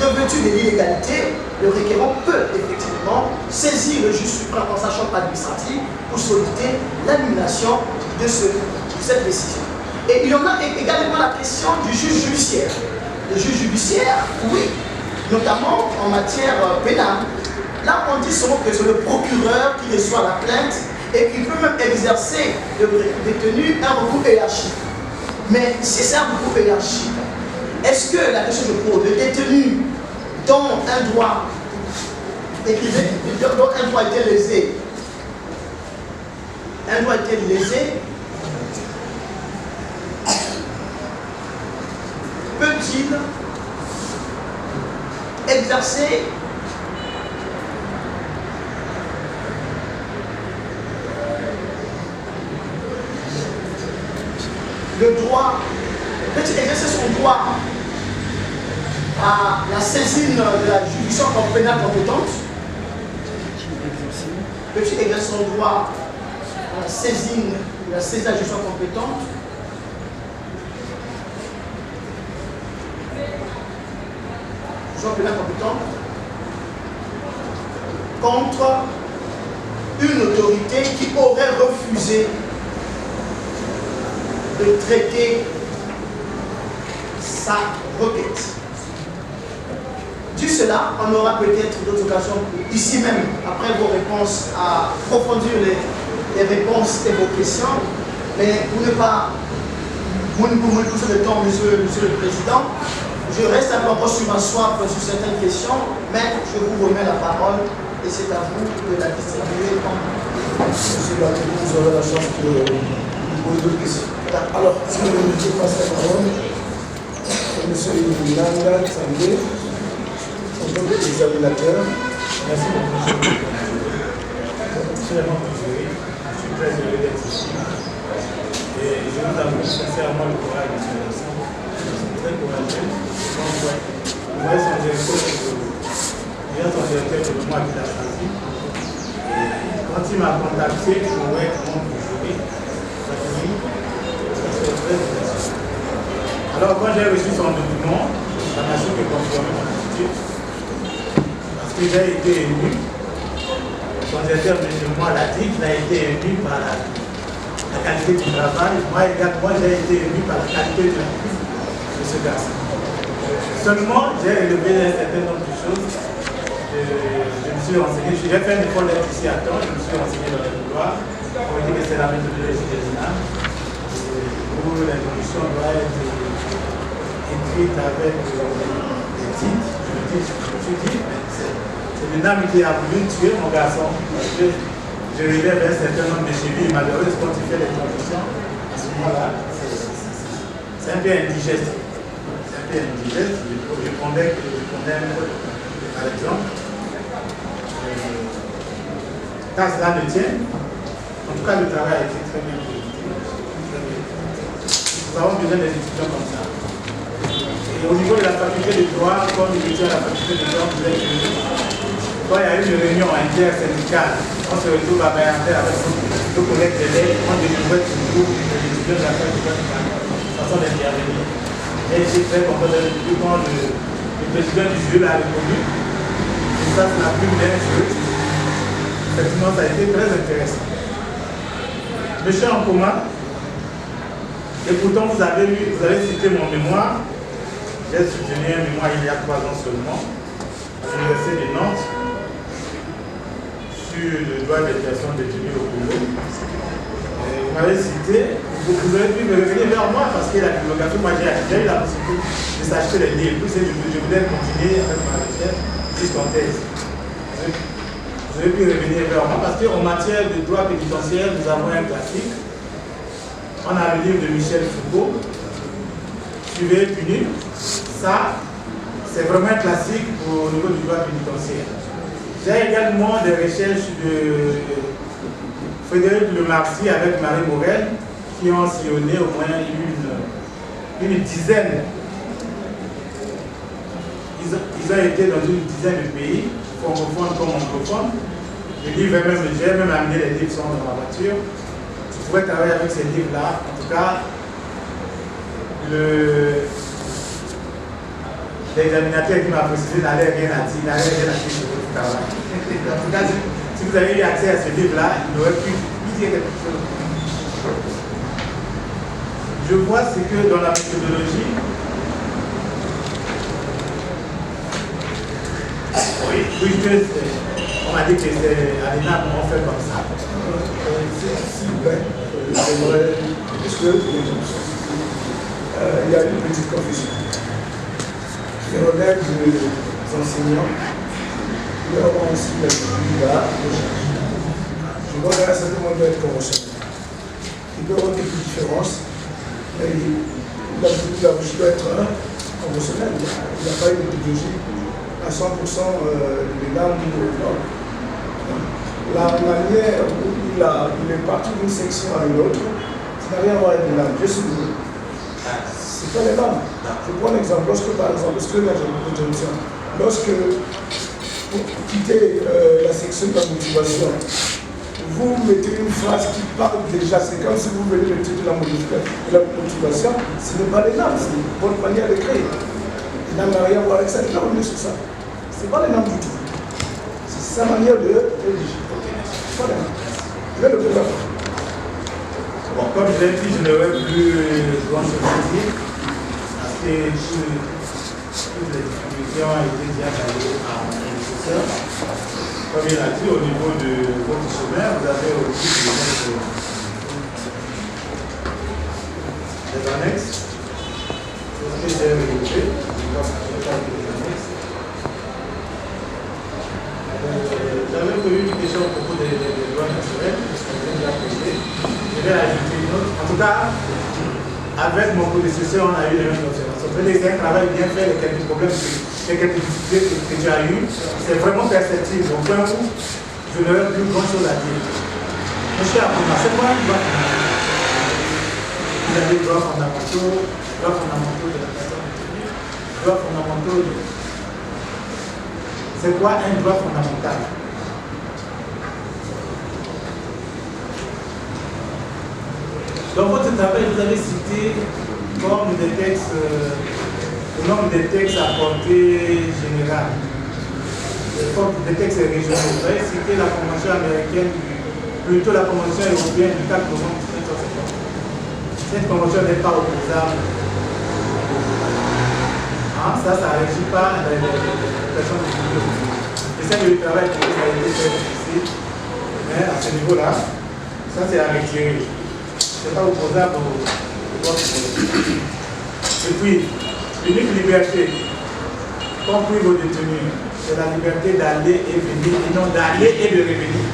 revêtue de l'illégalité, le requérant peut effectivement saisir le juge suprême en sa chambre administrative pour solliciter l'annulation de cette décision. Et il y en a également la question du juge judiciaire. Le juge judiciaire, oui, notamment en matière pénale. Là, on dit souvent que c'est le procureur qui reçoit la plainte et qui peut même exercer le détenu un recours élargi. Mais si c'est un recours élargi, est-ce que la question de pose, le détenu dont un droit a été lésé, peut-il exercer le droit, peut-il exercer son droit à la saisine de la juridiction pénale compétente? Peut-il exercer son droit à la saisine de la juridiction compétente? Pénale compétente contre une autorité qui aurait refusé de traiter sa requête. Dit cela, on aura peut-être d'autres occasions ici même, après vos réponses, à approfondir les réponses et vos questions, mais pour ne pas vous me pousser le temps, monsieur le Président, je reste un peu encore sur ma soif sur certaines questions, mais je vous remets la parole et c'est à vous de la distribuer. Monsieur Bakou, vous aurez la chance de poser d'autres questions. Alors, si je passe la parole à monsieur Nanga Sandé, en tant qu'examinateur. Merci beaucoup, monsieur. Sincèrement, je suis très heureux d'être ici. Et je vous avoue sincèrement le courage de ce garçon. Très courageux. Vous voyez son directeur de moi qui l'a choisi. Et quand il m'a contacté, je voyais comment vous jouez. Ça fait très intéressant. Alors quand j'ai reçu son document, ça m'a su que confirmer mon attitude. Parce que j'ai été élu. Son directeur de moi l'a dit qu'il a été élu par la qualité du travail. Moi également, j'ai été élu par la qualité de ce garçon. Seulement, j'ai élevé un certain nombre de choses. Je me suis renseigné, j'ai fait une école d'être ici à temps, je me suis renseigné dans les couloirs. On me dit que c'est la méthodologie des INA, où l'introduction doit être écrite avec des titres. Je me suis dit, c'est l'INAM qui a voulu tuer mon garçon. Parce que je relève un certain nombre de génies, malheureusement, quand il fait les traductions, à ce moment-là, c'est un peu indigeste. Je répondais par exemple, quand cela le tient, en tout cas le travail a été très bien présenté. Nous avons besoin des étudiants comme ça. Et au niveau de la faculté de droit, comme nous étions à la faculté de droit, vous êtes quand il y a eu une réunion intersyndicale, on se retrouve à Bayanter avec nos collègues d'élèves, on découvrait toujours les étudiants de la façon d'intervenir. Et j'ai très content de quand le président du jury l'a répondu. Et ça, c'est la plus belle chose. Effectivement, ça a été très intéressant. Monsieur en commun, et pourtant vous avez cité mon mémoire. J'ai soutenu un mémoire il y a 3 ans seulement, à l'Université de Nantes, sur le droit des personnes détenues au Congo. Vous m'avez cité, vous aurez pu me revenir vers moi parce que la bibliographie, moi j'ai eu la possibilité de s'acheter les livres. Puis je voulais continuer avec ma recherche jusqu'en thèse. Vous aurez pu revenir vers moi parce qu'en matière de droit pénitentiaire, nous avons un classique. On a le livre de Michel Foucault, Suivez et punir. Ça, c'est vraiment un classique au niveau du droit pénitentiaire. J'ai également des recherches de Frédéric Lemarcy avec Marie Morel qui ont sillonné au moins une dizaine. Ils ont été dans une dizaine de pays, francophones comme anglophones. Les livres, j'ai même amené les livres sont dans ma voiture. Je pourrais travailler avec ces livres-là. En tout cas, l'examinateur qui m'a précisé n'allait rien à dire sur votre travail. En tout cas, si vous avez eu accès à ce livre-là, il aurait pu dire quelque chose. Je vois ce que dans la méthodologie, on m'a dit que c'est à l'ENAM, on fait comme ça. S'il vous plaît, j'aimerais, puisque il y a une petite confusion. Je relève des enseignants, nous avons aussi la là, je vois qu'à un certain moment doit être conventionnel. Il peut y avoir quelques différences, mais la méthodologie doit être conventionnelle. Il n'y a pas une méthodologie à 100% de l'ENAM ou de l'Europe. La manière où il est parti d'une section à une autre, ça n'a rien à voir avec l'ENAM. Je suis désolé. C'est pas les normes. Je prends un exemple. Lorsque vous quittez la section de la motivation, vous mettez une phrase qui parle déjà, c'est comme si vous venez de titre de la motivation, ce n'est pas les normes, c'est votre manière d'écrire. Il n'a rien à voir avec ça, il n'a rien sur ça. Ce n'est pas les normes du tout. C'est sa manière de rédiger. Pas les normes. Je vais le faire. Bon, comme je l'ai dit, je n'aurai plus grand-chose à dire. Parce que toutes les discussions ont été bien taillées par mon professeur. Comme il a dit, au niveau de votre chemin, vous avez aussi des annexes. C'est ce que j'ai relevé. J'avais prévu une question à propos des lois naturelles, parce qu'on vient de la poser. Je vais ajouter une autre. En tout cas, avec mon prédécesseur, on a eu les mêmes observations. C'est un travail bien fait, les quelques problèmes, les quelques difficultés que tu as eues. C'est vraiment perceptible. Au point où je n'aurais plus grand chose à dire. Monsieur Akouma, c'est quoi un droit fondamental? Vous avez des droits fondamentaux de la personne détenue, droits fondamentaux de... C'est quoi un droit fondamental? Dans votre travail, vous avez cité comme des textes, le nombre de textes à portée générale, des textes régionaux. Vous avez cité la Convention américaine, plutôt la Convention européenne du 4 novembre 1950. Cette convention n'est pas opposable. Ça ne régit pas les personnes détenues. Et ça, le travail pour ça a été très difficile. Mais à ce niveau-là, ça c'est à retirer. Ce n'est pas opposable au droit. Et puis, l'unique liberté qu'ont pris vos détenus, c'est la liberté d'aller et venir, et non d'aller et de revenir.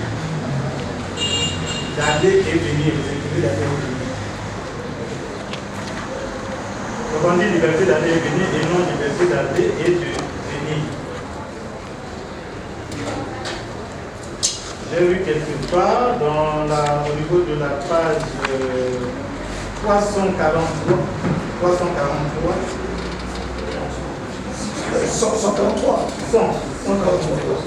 D'aller et venir, vous écrivez d'aller et venir. Donc on dit liberté d'aller et venir et non liberté d'aller et de venir. J'ai vu quelque part au niveau de la page 343. 143. 143.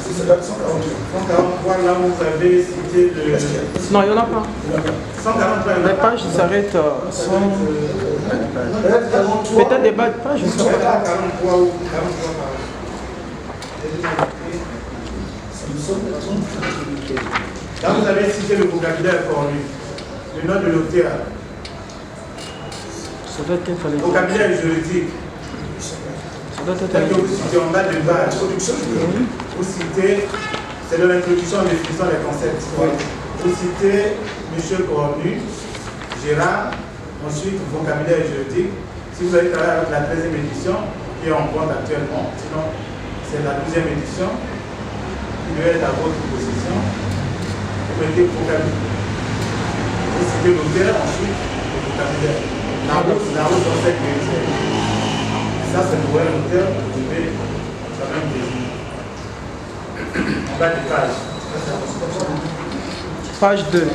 C'est ça, 148. 143, là où vous avez cité le... Non, il n'y en a pas. 143, il y en a Les pas. pages s'arrêtent peut-être des bas de page, je ne sais Ouais, pas. 43 ou 43 Là, vous avez cité le vocabulaire cornu, le nom de l'auteur, Ça doit être à l'école. vocabulaire juridique, Ça doit être à tel que l'école. vous citez en bas de page. Vous citez, c'est de l'introduction et définition des concepts. Vous citez M. Cornu, Gérard, ensuite vocabulaire juridique. Si vous avez travaillé avec la 13e édition, qui est en compte actuellement, sinon c'est la 12e édition, qui devait être à votre possession. Vous mettez vocabulaire. Vous citez l'auteur, ensuite le vocabulaire. La route dans cette vérité. Ça, c'est pour l'auteur, vous devez quand même désigner. En bas de page. Page 2.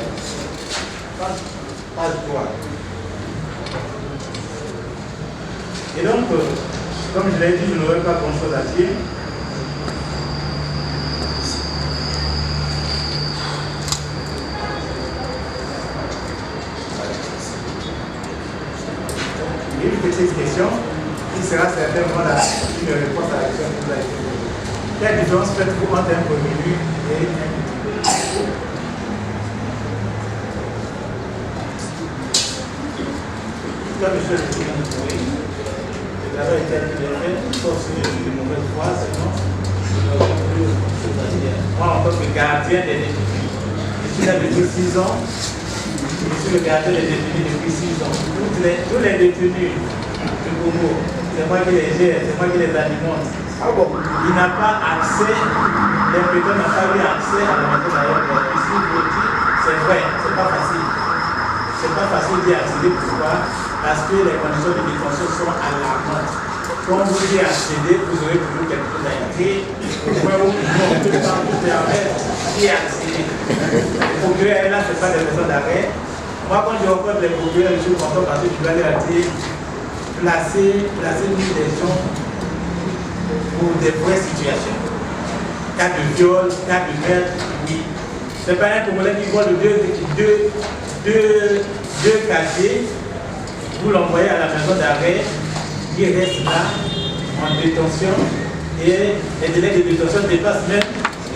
Page 3. Et donc, comme je l'ai dit, je n'aurai pas grand-chose à dire. Et une petite question qui sera certainement une réponse à la question que vous avez posée. Quelle différence faites-vous entre un prévenu et un coutumier? Comme je le dis, le travail a été fait, sauf si je suis de mauvaise foi, sinon je n'aurai plus autre chose à dire. Moi, en tant que gardien des détenus, je suis là depuis 6 ans. Je suis le gardien des détenus depuis 6 ans. Tous les détenus du Congo, c'est moi qui les gère, c'est moi qui les alimente. Ah bon? Il n'a pas accès, l'impétent n'a pas eu accès à la maison d'ailleurs. Ici, je vous dis, c'est vrai, c'est pas facile. C'est pas facile d'y accéder. Pourquoi? Parce que les conditions de détention sont alarmantes. Quand vous y accédez, vous aurez toujours quelque chose à écrire. Au point où on peut pas vous permettre d'y accéder. Les procureurs, là, ce n'est pas des maisons d'arrêt. Moi, quand je rencontre les procureurs, je suis content parce que je vais leur dire placer des gens pour des vraies situations. Cas de viol, cas de meurtre, oui. Ce n'est pas un Congolais qui voit deux casiers, vous l'envoyez à la maison d'arrêt, il reste là, en détention, et les délais de détention dépassent même,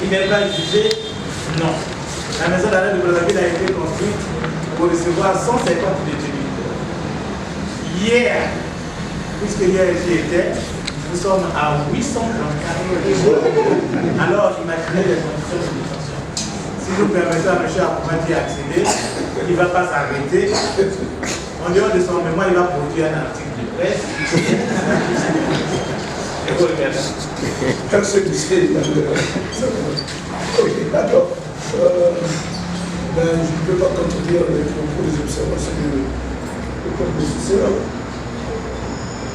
il n'est pas jugé, non. La maison d'arrêt de Brazzaville a été construite pour recevoir 150 détenus. Hier, puisque hier j'y étais, nous sommes à 834. Alors imaginez les conditions de détention. Si nous permettons à M. Akouma d'y accéder, il ne va pas s'arrêter. En dehors de son mémoire, il va produire un article de presse. Et vous regardez. Comme ce qui c'est. Ok, d'accord. Je ne peux pas contredire les propos des observations du professeur.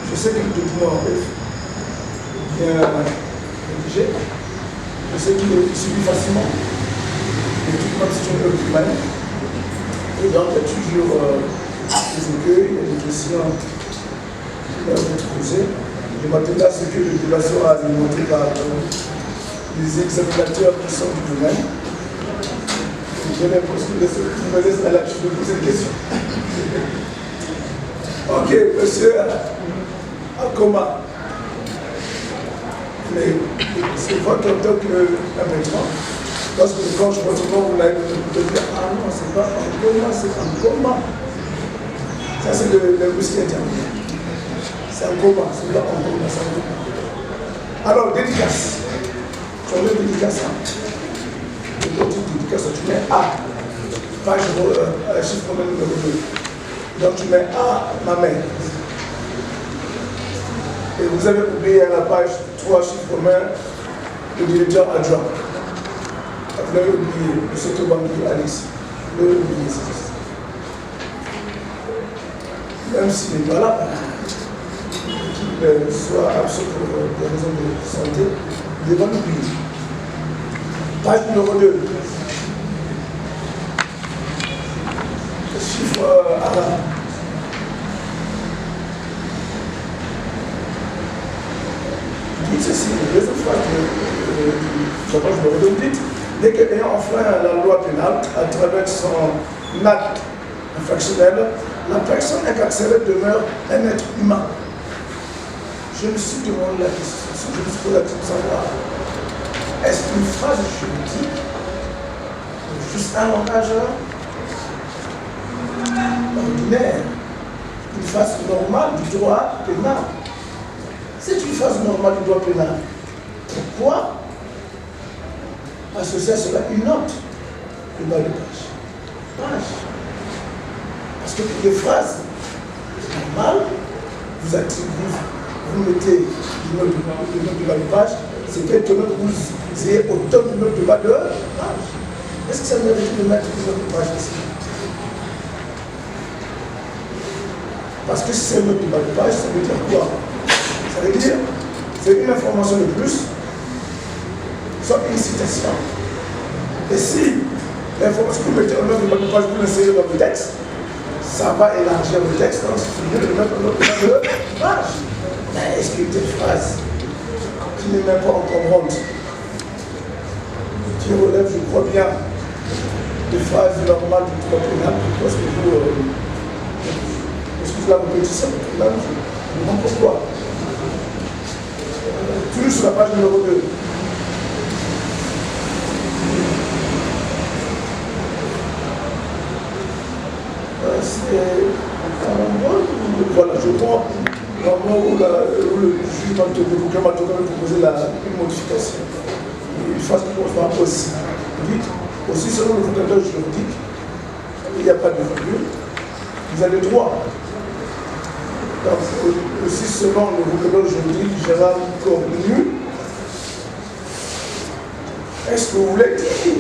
Je sais que le document est bien rédigé. Je sais qu'il est suivi facilement. Et toute ma situation est primaire. Et donc, il y a toujours des écueils, il y a des questions qui doivent être posées. Je m'attendais à ce que le débat soit alimenté par les examinateurs qui sont du domaine. J'ai l'impression que je me laisse à la de poser des questions. Ok, monsieur Akoma. Mais c'est votre tant qu'amétrant. Parce que quand je vois vous l'avez dire, ah non, c'est pas un coma, c'est un coma. Ça, c'est le linguistique intermédiaire. C'est un coma, c'est pas un coma, c'est un coma. Alors, dédicace. Tu as une dédicace. Le petit dédicace, tu mets A. Page chiffre numéro 2. Donc, tu mets A, ma mère. Et vous avez oublié à la page 3 chiffres romains, le directeur adjoint. Vous l'avez oublié, M. Tobangi Alexis. Vous l'avez oublié, c'est ça. Même s'il n'est pas là, qu'il soit absent pour des raisons de santé, il va l'oublier. Page numéro 2. Chiffre arabe. Dites ceci, les deuxième phrase du j'approche le numéro 2, vous dites, dès qu'ayant enfreint la loi pénale à travers son acte infractionnel, la personne incarcérée demeure un être humain. Je me suis demandé la question, je me suis posé la question de savoir, est-ce qu'une phrase juridique, juste un langage ordinaire, une phrase normale du droit pénal? C'est une phrase normale du droit pénal. Pourquoi associer à cela une note de bas de page? Parce que pour des phrases normales, vous mettez une note de bas de page, c'est étonnant que vous ayez autant de notes de bas de page. Est-ce que ça mérite de mettre une note de page ici? Parce que si c'est une note de bas de page, ça veut dire quoi? Ça veut dire, c'est une information de plus, soit une citation. Et si l'information que vous mettez en note de bas de page, vous l'insérez dans le texte, ça va élargir le texte, donc c'est mieux de mettre en note de bas de page. Mais est-ce qu'il y a des phrases qui n'est même pas encombrantes, qui relèvent, je crois bien, des phrases normales du droit pénal, parce que vous, excusez la répétition, là, je me demande pourquoi. Toujours sur la page numéro 2. Voilà, je prends vraiment où le juge m'a proposé une modification. Une phrase qui commence par aussi. Dites, aussi selon le vocabulaire juridique, il n'y a pas de virgule, vous avez droit. Donc, aussi selon le vocabulaire juridique, Gérard Cornu, est-ce que vous voulez dire,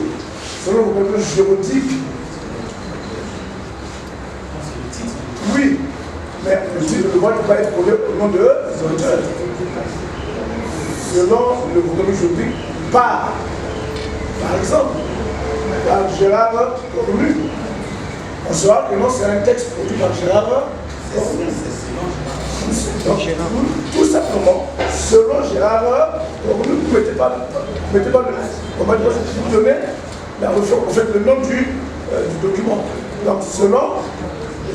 selon le vocabulaire juridique, oui, mais le titre de loi ne peut pas être collé au nom de l'auteur. Selon le vocabulaire juridique, par exemple, par Gérard Cornu. On saura que non, c'est un texte produit par Gérard Cornu. Donc, tout simplement, selon Gérard Cornu, vous ne mettez pas le. On va dire que vous donnez, vous faites le nom du document. Donc, selon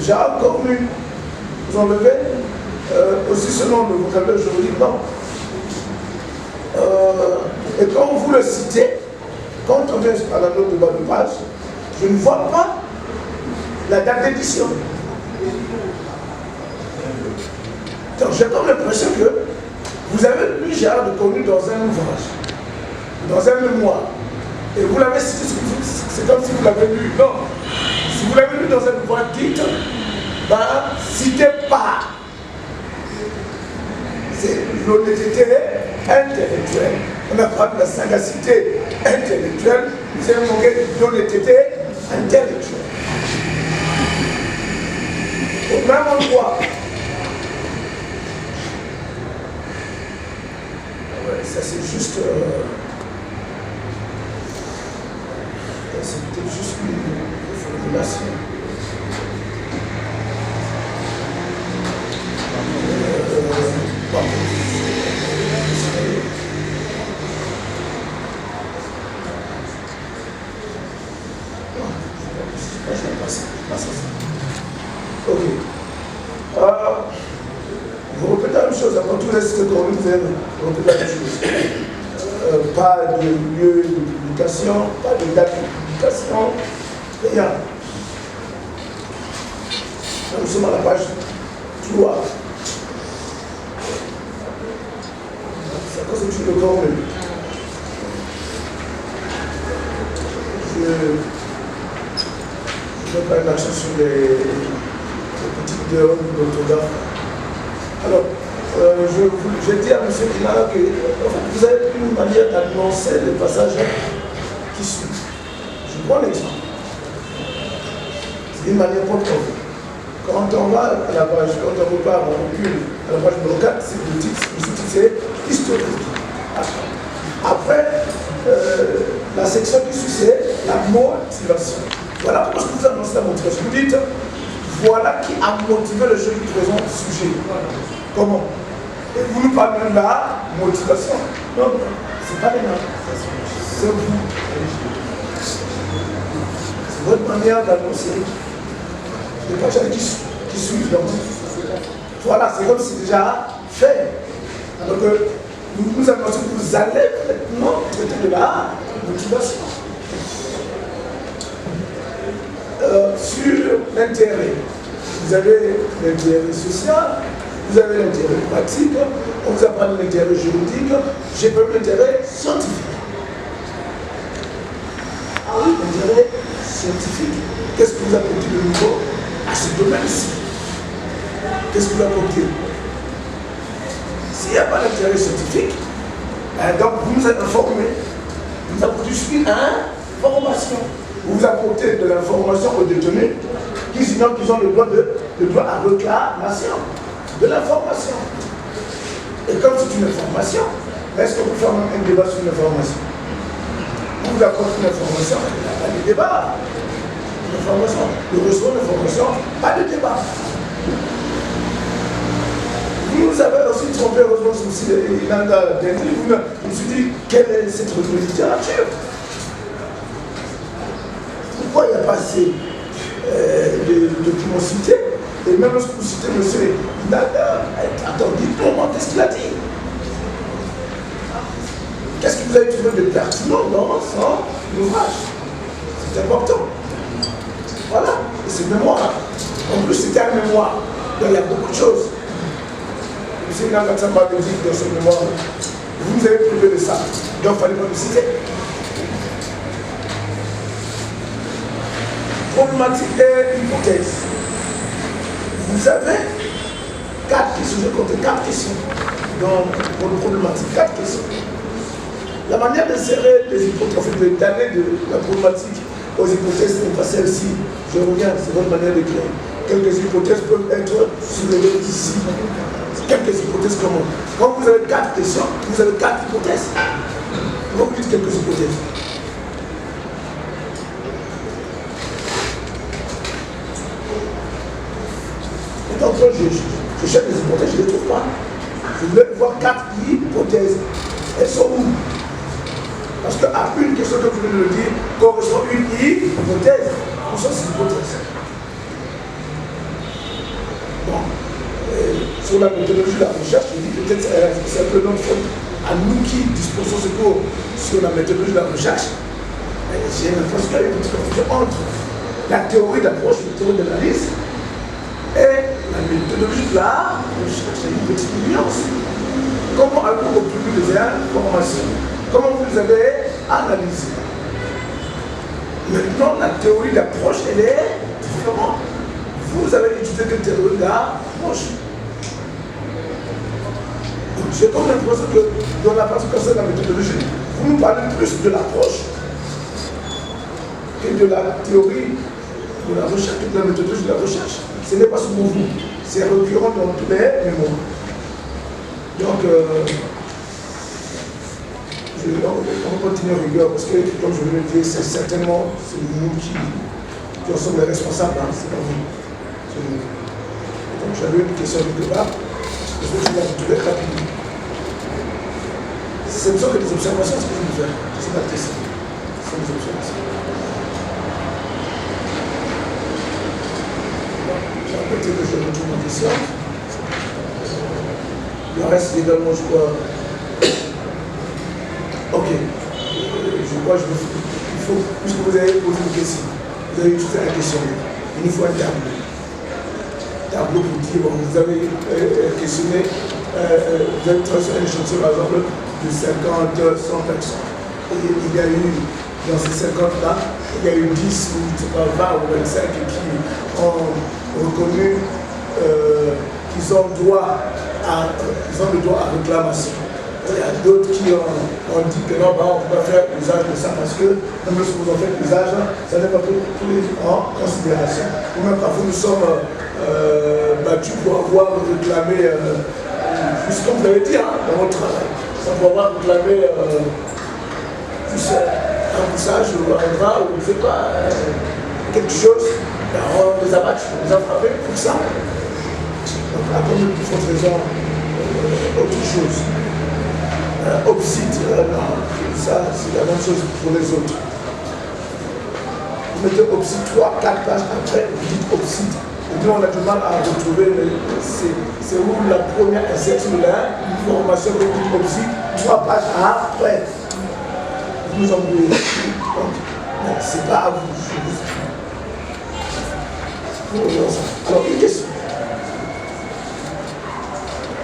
Gérard Cornu, vous enlevez aussi selon le vocabulaire juridique, non. Et quand vous le citez, quand on vient à la note de bas de page, je ne vois pas la date d'édition. Donc j'ai comme l'impression que vous avez lu Gérard Cornu dans un ouvrage, dans un mémoire, et vous l'avez cité, c'est comme si vous l'avez lu. Non, si vous l'avez lu dans un ouvrage, dites, citez pas. C'est l'honnêteté intellectuelle. On a parlé de la sagacité intellectuelle, vous avez manqué d'honnêteté intellectuelle. Au même endroit. Ouais, ça c'est juste. C'était juste une formulation. Ok. Vous répétez la même chose. Après tout, laissez qu'on vous aime. Vous répétez la même chose. Pas de lieu de publication, pas de date de publication, rien. Nous sommes à la page 3. Ça constitue le corps même. Je vais faire une action sur les petites erreurs d'orthographe. Alors, j'ai dit à M. Kinara que vous avez une manière d'annoncer les passages qui suivent. Je prends l'exemple. C'est une manière propre. Quand on va à la page, quand on repart, on recule à la page numéro 4, c'est le titre, c'est historique. Après, la section qui suit, c'est la motivation. Voilà pourquoi je vous annonce la motivation. Vous dites, voilà qui a motivé le jeune présent sujet. Comment? Et vous nous parlez de la motivation. Non, c'est pas les mêmes. c'est vous. C'est votre manière d'annoncer. Les personnes qui suivent. Donc, voilà, c'est comme si c'est déjà fait. Alors que nous annonçons que vous allez maintenant traiter de la motivation. Sur l'intérêt, vous avez l'intérêt social, vous avez l'intérêt pratique, on vous apprend l'intérêt juridique, j'ai pas l'intérêt scientifique. Ah oui, l'intérêt scientifique. Qu'est-ce que vous apportez de nouveau à ce domaine-ci? Qu'est-ce que vous apportez? S'il n'y a pas d'intérêt scientifique, donc vous nous êtes informés, vous apportez une information. Vous apportez de l'information aux détenus qui ignorent qu'ils ont le droit à réclamation de l'information. Et comme c'est une information, est-ce qu'on peut faire un débat sur une information? On vous apporte une information, il n'y a pas de débat. Une information, nous recevons une information, pas de débat. Vous nous avez aussi trompé, heureusement, aussi, il a d'intérêt. Je me suis dit, quelle est cette littérature? Pourquoi il n'y a pas assez de documents cités? Et même lorsque vous citez M. Hidalgo, attendez, qu'est-ce qu'il a dit? Qu'est-ce que vous avez trouvé de pertinent dans son ouvrage? C'est important. Voilà, et c'est mémoire. En plus, c'était un mémoire. Donc il y a beaucoup de choses. M. Nagatsamba avait dit dans son mémoire, vous avez prouvé de ça, donc il ne fallait pas le citer. Problématique et hypothèse. Vous avez 4 questions, je compte 4 questions dans votre problématique, 4 questions. La manière d'insérer les hypothèses, en fait, d'aller de la problématique aux hypothèses n'est pas celle-ci. Je reviens, c'est votre manière de créer. Quelques hypothèses peuvent être soulevées ici. Quelques hypothèses comment? Quand vous avez 4 questions, vous avez 4 hypothèses. Quand vous dites quelques hypothèses. Donc je cherche les hypothèses, je ne les trouve pas. Je voulais voir 4 hypothèses. Elles sont où? Parce qu'à une question que vous venez de le dire, correspond une hypothèse. Où sont ces hypothèses? Bon. Sur la méthodologie de la recherche, je dis peut-être c'est un peu notre faute à nous qui disposons ce cours sur la méthodologie de la recherche. J'ai l'impression qu'il y a une confusion entre la théorie d'approche, la théorie d'analyse, et la méthodologie de la recherche. C'est une petite nuance. Comment avez-vous obtenu les informations? Comment vous les avez analysées? Maintenant, la théorie d'approche, elle est différente. Vous avez étudié que théorie d'approche. J'ai comme l'impression que dans la partie concernant la méthodologie, vous nous parlez plus de l'approche que de la théorie de la recherche, que de la méthodologie de la recherche. Ce n'est pas seulement vous, c'est récurrent dans tous les mémoires. Donc, on va continuer en rigueur parce que, comme je vous l'ai dit, c'est certainement nous qui sommes les responsables, hein, c'est pas vous. Donc, j'avais une question de débat, je vais vous la retrouver rapidement. Ce ne sont que des observations, ce que je veux faire. C'est pas question. Ce sont des observations. Peut-être que je retourne en question. Le reste également, je crois. Ok. Je crois qu'il faut, puisque vous avez posé une question, vous avez utilisé la question, il nous faut un tableau. Tableau pour dire, bon, vous avez questionné, vous avez traité un échantillon, par exemple, de 50, 100 personnes. Et il y a eu, dans ces 50-là, il y a eu 10 ou 20 ou 25 qui ont reconnu qu'ils ont le droit à réclamation. Il y a d'autres qui ont dit que non, on ne peut pas faire usage de ça parce que même lorsque vous en faites usage, ça n'est pas pris en considération. Nous-mêmes, parfois, nous sommes battus pour avoir réclamé, juste comme vous l'avez dit, hein, dans votre travail, ça pour avoir réclamé un poussage ou un bras ou je ne sais pas, quelque chose. On les a battus, on les a frappés pour ça. Donc, à cause de toute raison, autre chose. Obside, non, ça c'est la même chose pour les autres. Vous mettez obside 3, 4 pages après, vous dites obside. Et puis on a du mal à retrouver, c'est où la première insertion de l'information que vous dites obside, 3 pages après. Vous nous embrouillez. Donc, c'est pas à vous. Alors, une question.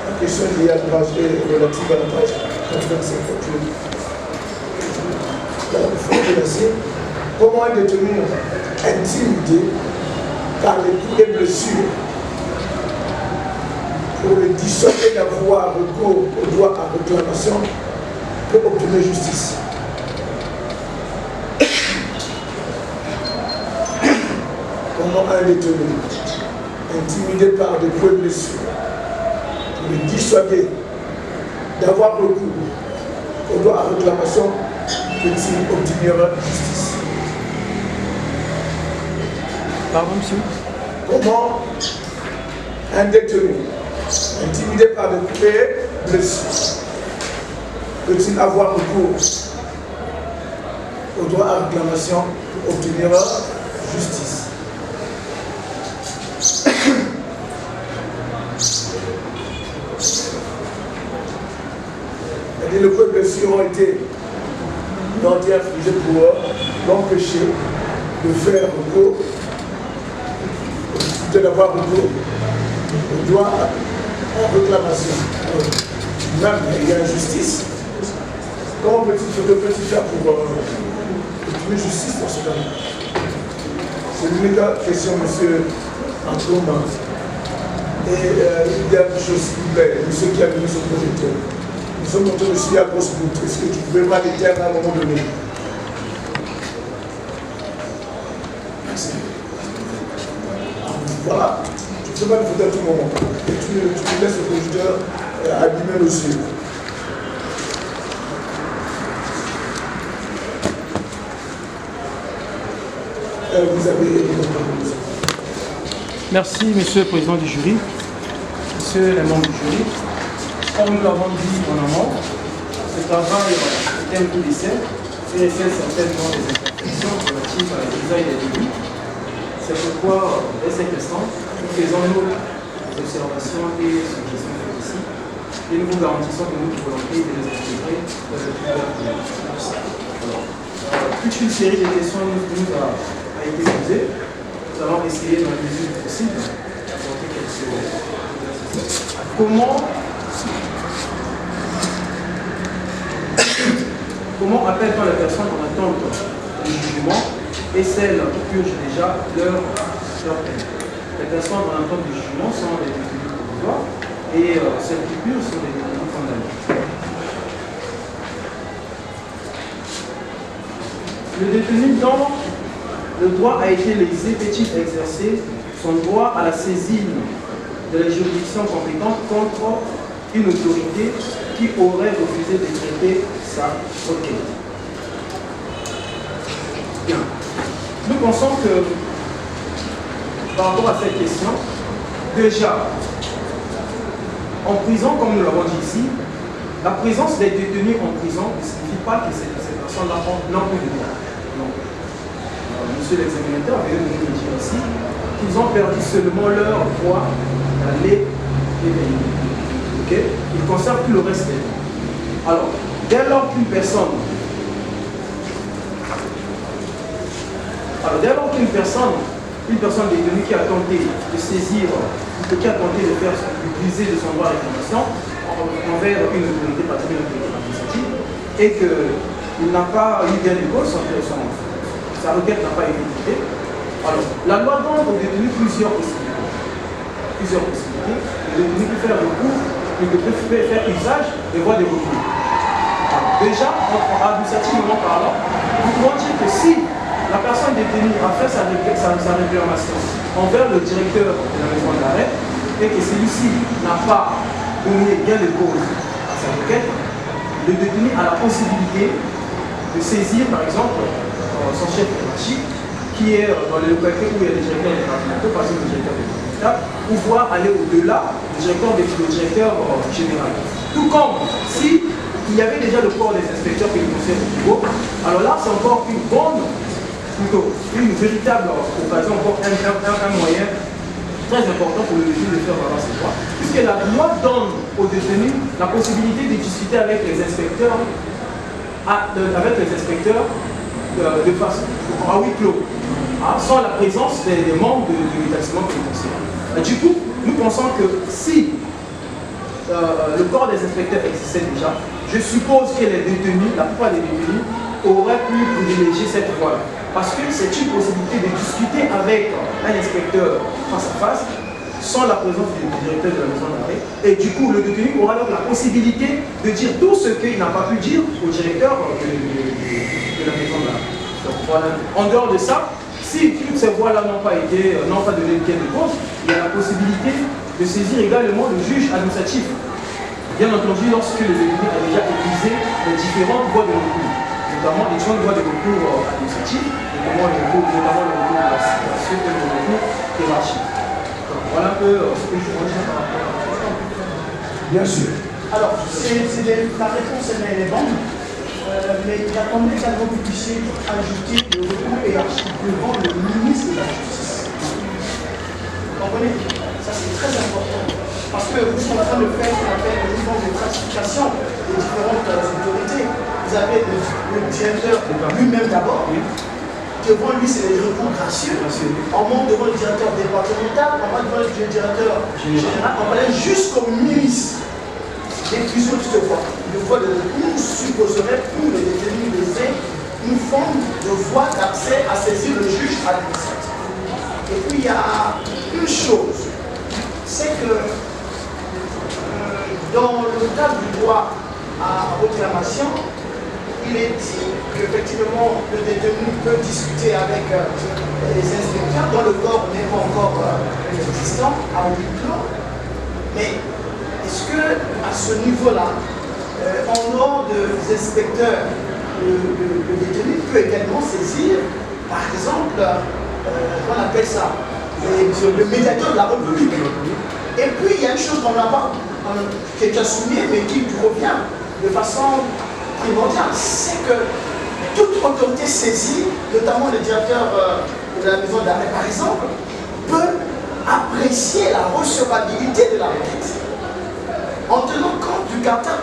La question liée à la page relative à la page 85. Comment un détenu intimidé par les coups et blessures pour le dissuader d'avoir recours au droit à réclamation peut obtenir justice? Comment un détenu intimidé par des coups et blessures pour le dissuader d'avoir recours au droit à réclamation peut-il obtenir justice? Pardon, monsieur? Comment un détenu intimidé par des coups et blessures peut-il avoir recours au droit à réclamation pour obtenir justice? Et le coup de blessure ont été infligés pour l'empêcher de faire recours, d'avoir recours au droit à réclamation. Même il y a injustice. Comment peut-il faire pour obtenir justice dans ce cas-là? C'est l'unique question, monsieur Antoine. Et une dernière chose, s'il vous plaît, monsieur qui a mis son projecteur. Nous sommes en train de suivre à grosse route. Est-ce que tu pouvais pas l'éteindre à un moment donné? Merci. Voilà. Tu ne fais pas de photo à tout moment. Et tu laisses le projecteur abîmer nos yeux. Vous avez Merci, monsieur le président du jury, monsieur les membres du jury. Comme nous l'avons dit en amont, ce travail est un coup d'essai et fait certainement des imperfections relatives à la design des débits. C'est pourquoi, dès cet instant, nous faisons nos observations et suggestions ici et nous vous garantissons que nous voulons de les intégrer dans le plus rapide. Toute une série de questions nous a été posée. Nous allons essayer dans la mesure du possible d'apporter quelques choses. Comment appelle-t-on les personnes en attente du jugement et celles qui purgent déjà leur peine? Les personnes en attente du jugement sont des détenus provisoires et celles qui purgent sont des détenus condamnés. Le détenu dont le droit a été lésé peut-il exercer son droit à la saisine de la juridiction compétente contre une autorité qui aurait refusé de traiter sa requête? Bien. Nous pensons que par rapport à cette question, déjà, en prison, comme nous l'avons dit ici, la présence des détenus en prison ne signifie pas que ces personnes-là n'ont plus de droit. Monsieur l'examinateur vient de nous dire ici qu'ils ont perdu seulement leur droit d'aller et venir. Okay? Ils conservent tout le reste des droits. Alors, dès lors qu'une personne détenue qui a tenté de saisir, qui a tenté de faire utiliser de son droit à réclamation envers une autorité patronale, une autorité administrative, et qu'il n'a pas eu gain de cause, sa requête n'a pas été traitée. Alors, la loi donne aux détenus plusieurs possibilités. Le détenu peut faire recours, il peut faire usage des voies de recours. Alors, déjà, administrativement parlant, nous pouvons dire que si la personne détenue a fait sa réclamation envers le directeur de la maison d'arrêt et que celui-ci n'a pas donné gain de cause à sa requête, le détenu a la possibilité de saisir, par exemple, son chef hiérarchique, qui est dans les localités où il y a des directeurs départementaux, par exemple le directeur départemental, pouvoir aller au-delà du directeur général. Tout comme si il y avait déjà le corps des inspecteurs pénitentiaires au niveau. Alors là, c'est encore une véritable occasion, encore un moyen très important pour le détenu de faire valoir ses droits, puisque la loi donne aux détenus la possibilité de discuter avec les inspecteurs, de façon à huis clos, sans la présence des membres de l'établissement pénitentiaire. Du coup, nous pensons que si le corps des inspecteurs existait déjà, je suppose que les détenus, la plupart des détenus, auraient pu privilégier cette voie-là. Parce que c'est une possibilité de discuter avec un inspecteur face à face, sans la présence du directeur de la maison d'arrêt. Et du coup, le détenu aura donc la possibilité de dire tout ce qu'il n'a pas pu dire au directeur de la maison d'arrêt. Donc voilà. En dehors de ça, si toutes ces voies-là n'ont pas donné gain de cause, il y a la possibilité de saisir également le juge administratif. Bien entendu, lorsque le détenu a déjà épuisé les différentes voies de recours, notamment les différentes voies de recours administratifs, notamment le recours de la situation et le recours hiérarchique. Voilà un peu ce que je veux dire par rapport à ça. Bien sûr. Alors, la réponse est élémentaire, mais il attendait également que vous puissiez ajouter le recours hiérarchique devant le ministre de la Justice. Vous comprenez? Ça, c'est très important. Parce que vous êtes en train de faire ce qu'on appelle le niveau de classification des différentes autorités. Vous avez le directeur lui-même d'abord. Devant lui, c'est les recours gracieux. On monte devant le directeur départemental, on va devant le directeur général, on va aller jusqu'au ministre des prisons de cette voie. Nous supposerait pour les détenus lésés une forme de voie d'accès à saisir le juge administratif. Et puis il y a une chose, c'est que dans le cadre du droit à réclamation, il est dit qu'effectivement le détenu peut discuter avec les inspecteurs dont le corps n'est pas encore existant à huis clos. Mais est-ce que à ce niveau-là, en dehors des inspecteurs, le détenu peut également saisir, par exemple, on appelle ça le médiateur de la République. Et puis il y a une chose qu'on n'a pas, qui est déjà soulignée, mais qui revient de façon primordiale, c'est que toute autorité saisie, notamment le directeur de la maison d'arrêt par exemple, peut apprécier la recevabilité de la requête en tenant compte du caractère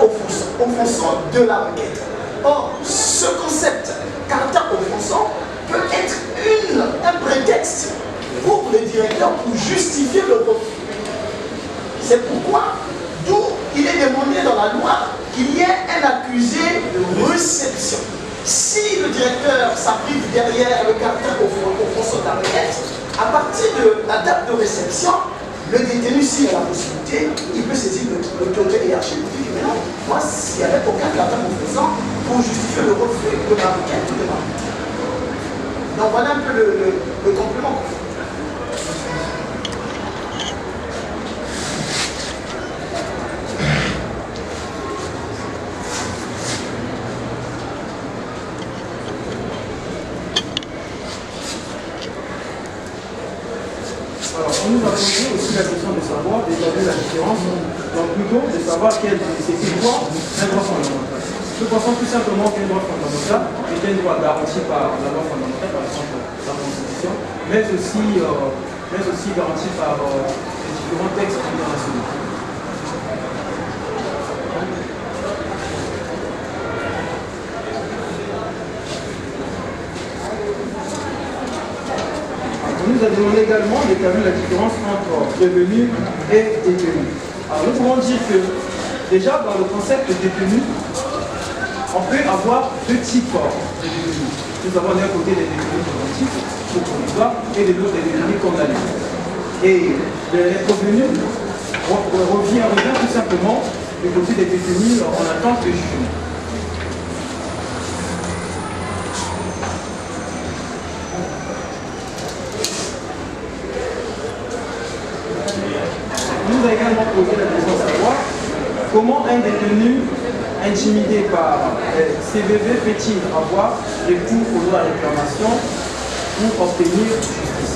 offensant de la requête. Or, ce concept, caractère offensant, peut être un prétexte pour le directeur pour justifier le refus. C'est pourquoi, d'où il est demandé dans la loi qu'il y ait un accusé de réception. Si le directeur s'applique derrière le caractère offensant de la requête, à partir de la date de réception, le détenu, s'il a la possibilité, il peut saisir l'autorité hiérarchique pour dire mais non, moi, s'il n'y avait aucun caractère offensant pour justifier le refus de la requête ou de la requête. Donc voilà un peu le complément. Alors, on nous a posé aussi la question de savoir, d'établir la différence, donc plutôt de savoir c'est quoi un droit fondamental. Nous pensons tout simplement qu'un droit fondamental est un droit garanti par la loi fondamentale, par exemple la Constitution, mais aussi garanti par les différents textes internationaux. On nous a demandé également d'établir la différence entre prévenu et détenu. Alors nous pouvons dire que déjà dans le concept de détenu, on peut avoir deux types de détenus. Nous avons d'un côté des détenus préventifs, ou provisoires, et de l'autre des détenus condamnés. Et les prévenus revient tout simplement du côté des détenus en attente de jugement. On nous a également posé la question de savoir comment un détenu intimidé par CVV peut-il avoir recours au droit à réclamation pour obtenir justice.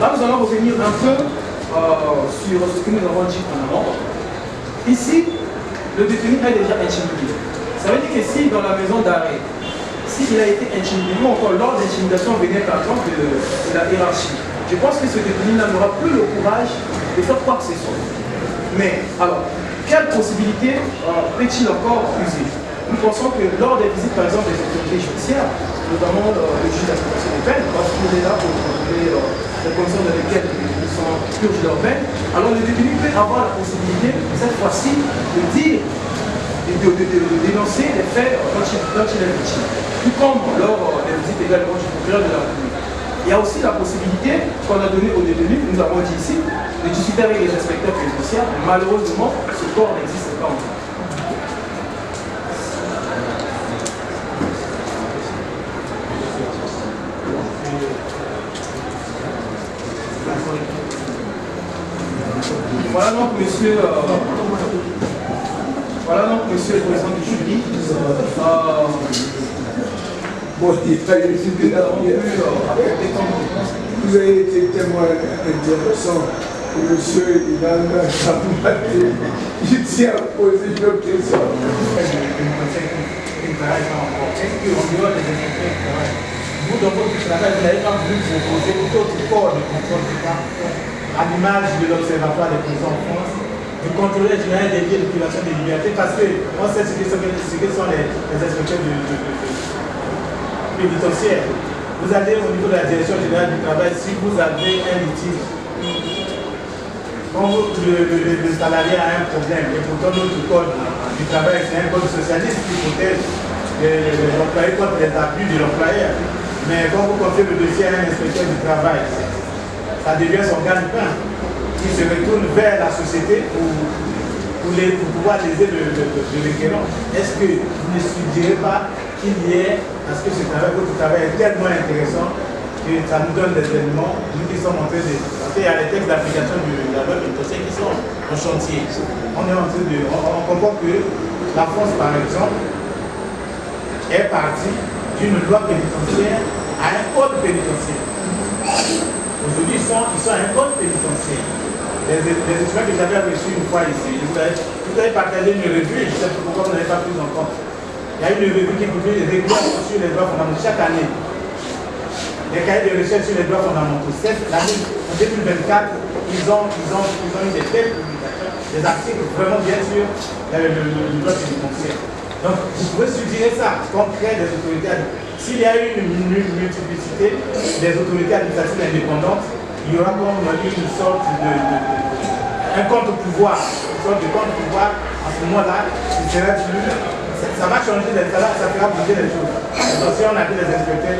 Là, nous allons revenir un peu sur ce que nous avons dit en amont. Ici, le détenu est déjà intimidé. Ça veut dire que si dans la maison d'arrêt, s'il a été intimidé, ou encore lors d'intimidation venait par exemple de la hiérarchie, je pense que ce détenu n'aura plus le courage de faire quoi que ce soit. Mais alors, quelle possibilité peut-il encore user? Nous pensons que lors des visites par exemple des autorités judiciaires, notamment le juge d'application des peines, parce qu'il est là pour contrôler les conditions dans lesquelles ils sont purgés leur peine, alors le détenu peut avoir la possibilité, cette fois-ci, de dire et de dénoncer les faits dont il est victime. Tout comme lors des visites également du procureur de la République. Il y a aussi la possibilité qu'on a donnée aux détenus, nous avons dit ici, de discuter avec les inspecteurs pénitentiaires. Malheureusement, ce corps n'existe pas encore. Voilà donc, monsieur le président du jury. Bon, il fallait discuter vous avez été témoin intéressant. Monsieur, il a il tient à poser une question. Vous, dans votre travail, vous n'avez pas voulu vous poser d'autres corps de contrôle à l'image de l'Observatoire des prisons en France, du contrôleur général des lieux de privation de liberté, parce qu'on sait ce que sont les inspecteurs pénitentiaires. Vous allez au niveau de la direction générale du travail, si vous avez un litige, quand le salarié a un problème, et pourtant notre code du travail, c'est un code socialiste qui protège l'employé contre les abus de l'employeur. Mais quand vous confiez le dossier à un inspecteur du travail, ça devient son gagne-pain. Il se retourne vers la société pour pouvoir léser le requérant. Est-ce que vous ne suggérez pas qu'il y ait, parce que votre travail est tellement intéressant que ça nous donne des éléments, nous qui sommes en train de... Parce qu'il y a les textes d'application de la loi pénitentiaire qui sont en chantier. On comprend que la France, par exemple, est partie d'une loi pénitentiaire à un code pénitentiaire. Aujourd'hui, ils sont à un code pénitentiaire. Les étudiants que j'avais reçus une fois ici, vous avez partagé une revue, je ne sais pas pourquoi vous n'avez pas pris en compte. Il y a une revue qui publie régulièrement sur les droits fondamentaux chaque année. Les cahiers de recherche sur les droits fondamentaux. L'année 2024, ils ont eu des belles publications, des articles vraiment bien sûr le droit pénitentiaire. Donc, vous pouvez suggérer ça, qu'on crée des autorités administratives. S'il y a une multiplicité des autorités administratives indépendantes, il y aura comme une sorte un contre-pouvoir, une sorte de contre-pouvoir. À ce moment-là, ça va changer, ça fera bouger les choses. Donc, si on a dit les inspecteurs,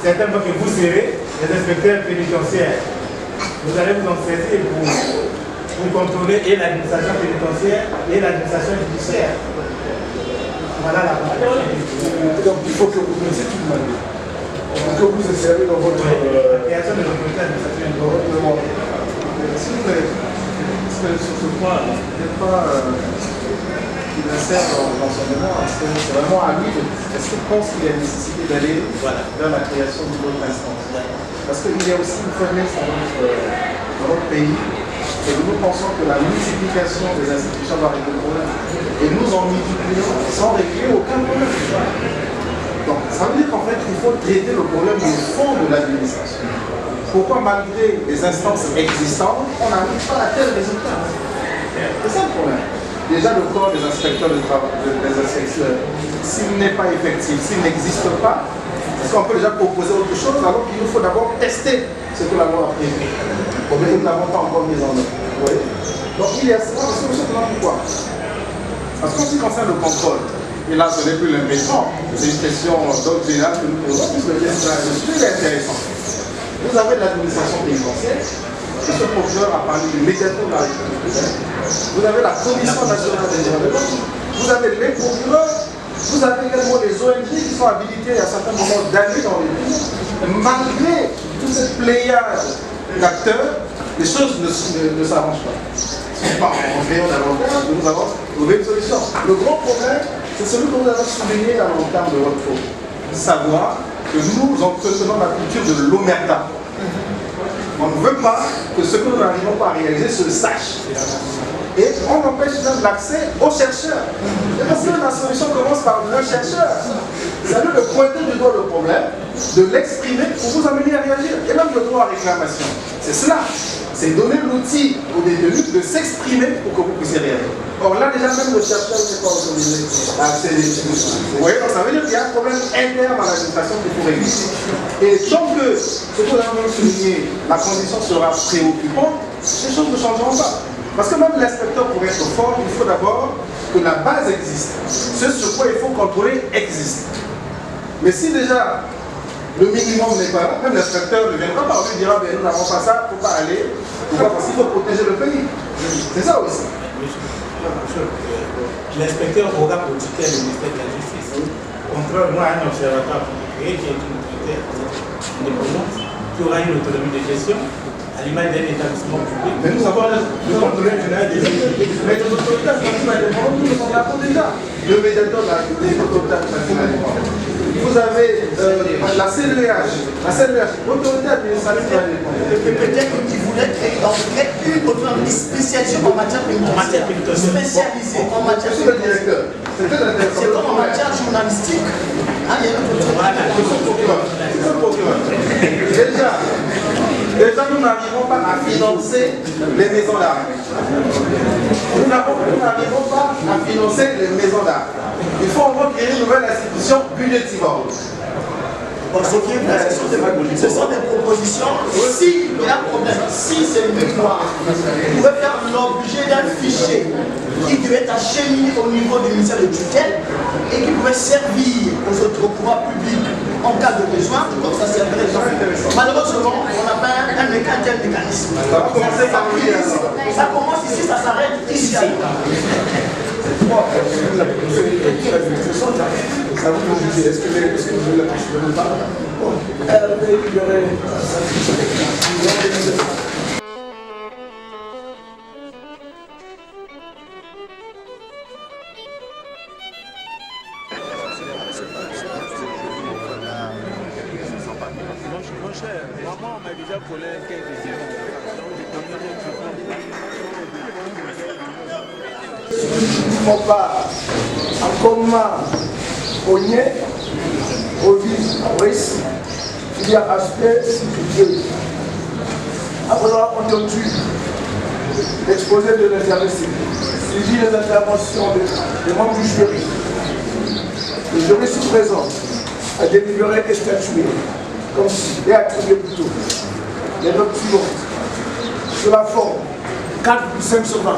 certaines fois que vous serez les inspecteurs pénitentiaires, vous allez vous en saisir pour contrôler et l'administration pénitentiaire et l'administration judiciaire. Voilà la compréhension. Donc il faut que vous connaissiez tout le monde. Que vous essayez dans votre création de l'autorité administrative. S'il vous plaît, sur ce point, peut-être pas qu'il insère dans son mémoire, parce que c'est vraiment à lui. Est-ce qu'il pense qu'il y a nécessité d'aller vers la création d'une autre instance? Parce qu'il y a aussi une faiblesse dans notre pays, et nous pensons que la multiplication des institutions va régler le problème. Et nous en multiplions sans régler aucun problème. Donc, ça veut dire qu'en fait, il faut traiter le problème au fond de l'administration. Pourquoi, malgré les instances existantes, on n'arrive pas à tel résultat? C'est ça le problème. Déjà, le corps des inspecteurs de travail, des inspecteurs, s'il n'est pas effectif, s'il n'existe pas, est-ce qu'on peut déjà proposer autre chose alors qu'il nous faut d'abord tester ce que la loi a prévu? Mais nous n'avons pas encore mis en œuvre. Vous voyez? Donc, il y a ça. Pourquoi? Parce qu'en ce qui concerne le contrôle, et là, ce n'est plus l'investissement, c'est une question d'ordre général que nous posons, puisque le sujet est intéressant. Vous avez l'administration pénitentiaire, et ce procureur a parlé du médiateur de la République. Vous avez la Commission nationale des droits de l'homme, vous avez les procureurs, vous avez également les ONG qui sont habilités à certains moments d'aller dans les pays. Malgré toute cette pléiade d'acteurs, les choses ne s'arrangent pas. En créant davantage, nous allons trouver une solution. Le grand problème, c'est celui que vous avez souligné à l'entame de votre faute. Savoir que nous entretenons la culture de l'omerta. On ne veut pas que ce que nous n'arrivons pas à réaliser se sache. Et on empêche même l'accès aux chercheurs. Et parce que la solution commence par le chercheur. C'est-à-dire de pointer du doigt le problème, de l'exprimer pour vous amener à réagir. Et même le droit à réclamation. C'est cela. C'est donner l'outil aux détenus de s'exprimer pour que vous puissiez réagir. Or là déjà même le chercheur n'est pas autorisé à accéder. Vous voyez, donc ça veut dire qu'il y a un problème interne à l'administration qu'il faut régler. Et tant que, ce que nous avons souligné, la condition sera préoccupante, les choses ne changeront pas. Parce que même l'inspecteur, pour être fort, il faut d'abord que la base existe. Ce sur quoi il faut contrôler existe. Mais si déjà le minimum n'est pas là, même l'inspecteur ne viendra pas, lui dira ben, nous n'avons pas ça, il ne faut pas aller. Pourquoi? Parce qu'il faut protéger le pays. C'est ça aussi. L'inspecteur aura pour tutelle le ministère de la Justice. Contrairement à un observatoire privé qui est une autorité indépendante, qui aura une autonomie de gestion, à l'image d'un établissement public. Mais nous avons le contrôleur général des mais les autorités indépendantes, nous en avons déjà. Le médiateur de la autorité indépendante. Vous avez la CNDH, l'autorité administrative indépendante. Peut-être qu'ils voulaient créer une autorité spécialisée en matière pénitentiaire. Spécialisée en matière pénitentiaire. C'est comme en matière journalistique. Il y a une autorité. C'est le procureur. Déjà, nous n'arrivons pas à financer les maisons d'art. Nous n'arrivons pas à financer les maisons d'art. Il faut encore créer une nouvelle institution budgétivore. Ce sont des propositions. Si il y a un problème, si c'est une mémoire, vous pouvez faire l'objet d'un fichier qui devait être acheminé au niveau du ministère de tutelle et qui pouvait servir au pouvoir public en cas de besoin, comme ça c'est intéressant. Malheureusement, on n'a pas un mécanisme. Ça va commencer par ça commence ici, ça s'arrête ici. Ça vous dit, est-ce que vous voulez la toucher de pas? Mon cher, maman m'a déjà collé un quai de Il ne faut pas en commun au nez, au vis, au risque, il y a aspect sécurité. Après avoir entendu l'exposé de l'intéressé, suivi les interventions des membres du jury, le jury se présente à délibérer et statuer, comme si, et attribuer plutôt, les notes suivantes. Sur la forme, 4,5 sur 20.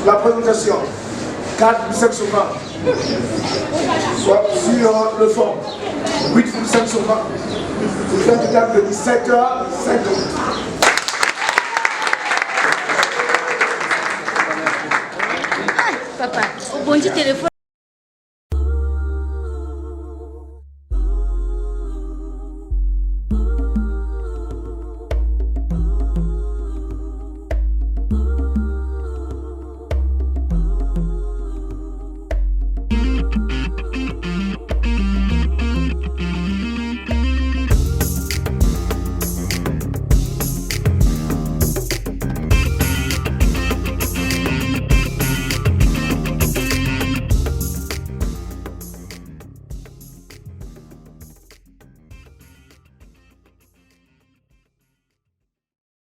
La présentation, 4,5 sur 20. Soit sur le fond, 8,5 sur 20. Pour faire un total de 17h50. Papa, au bon téléphone.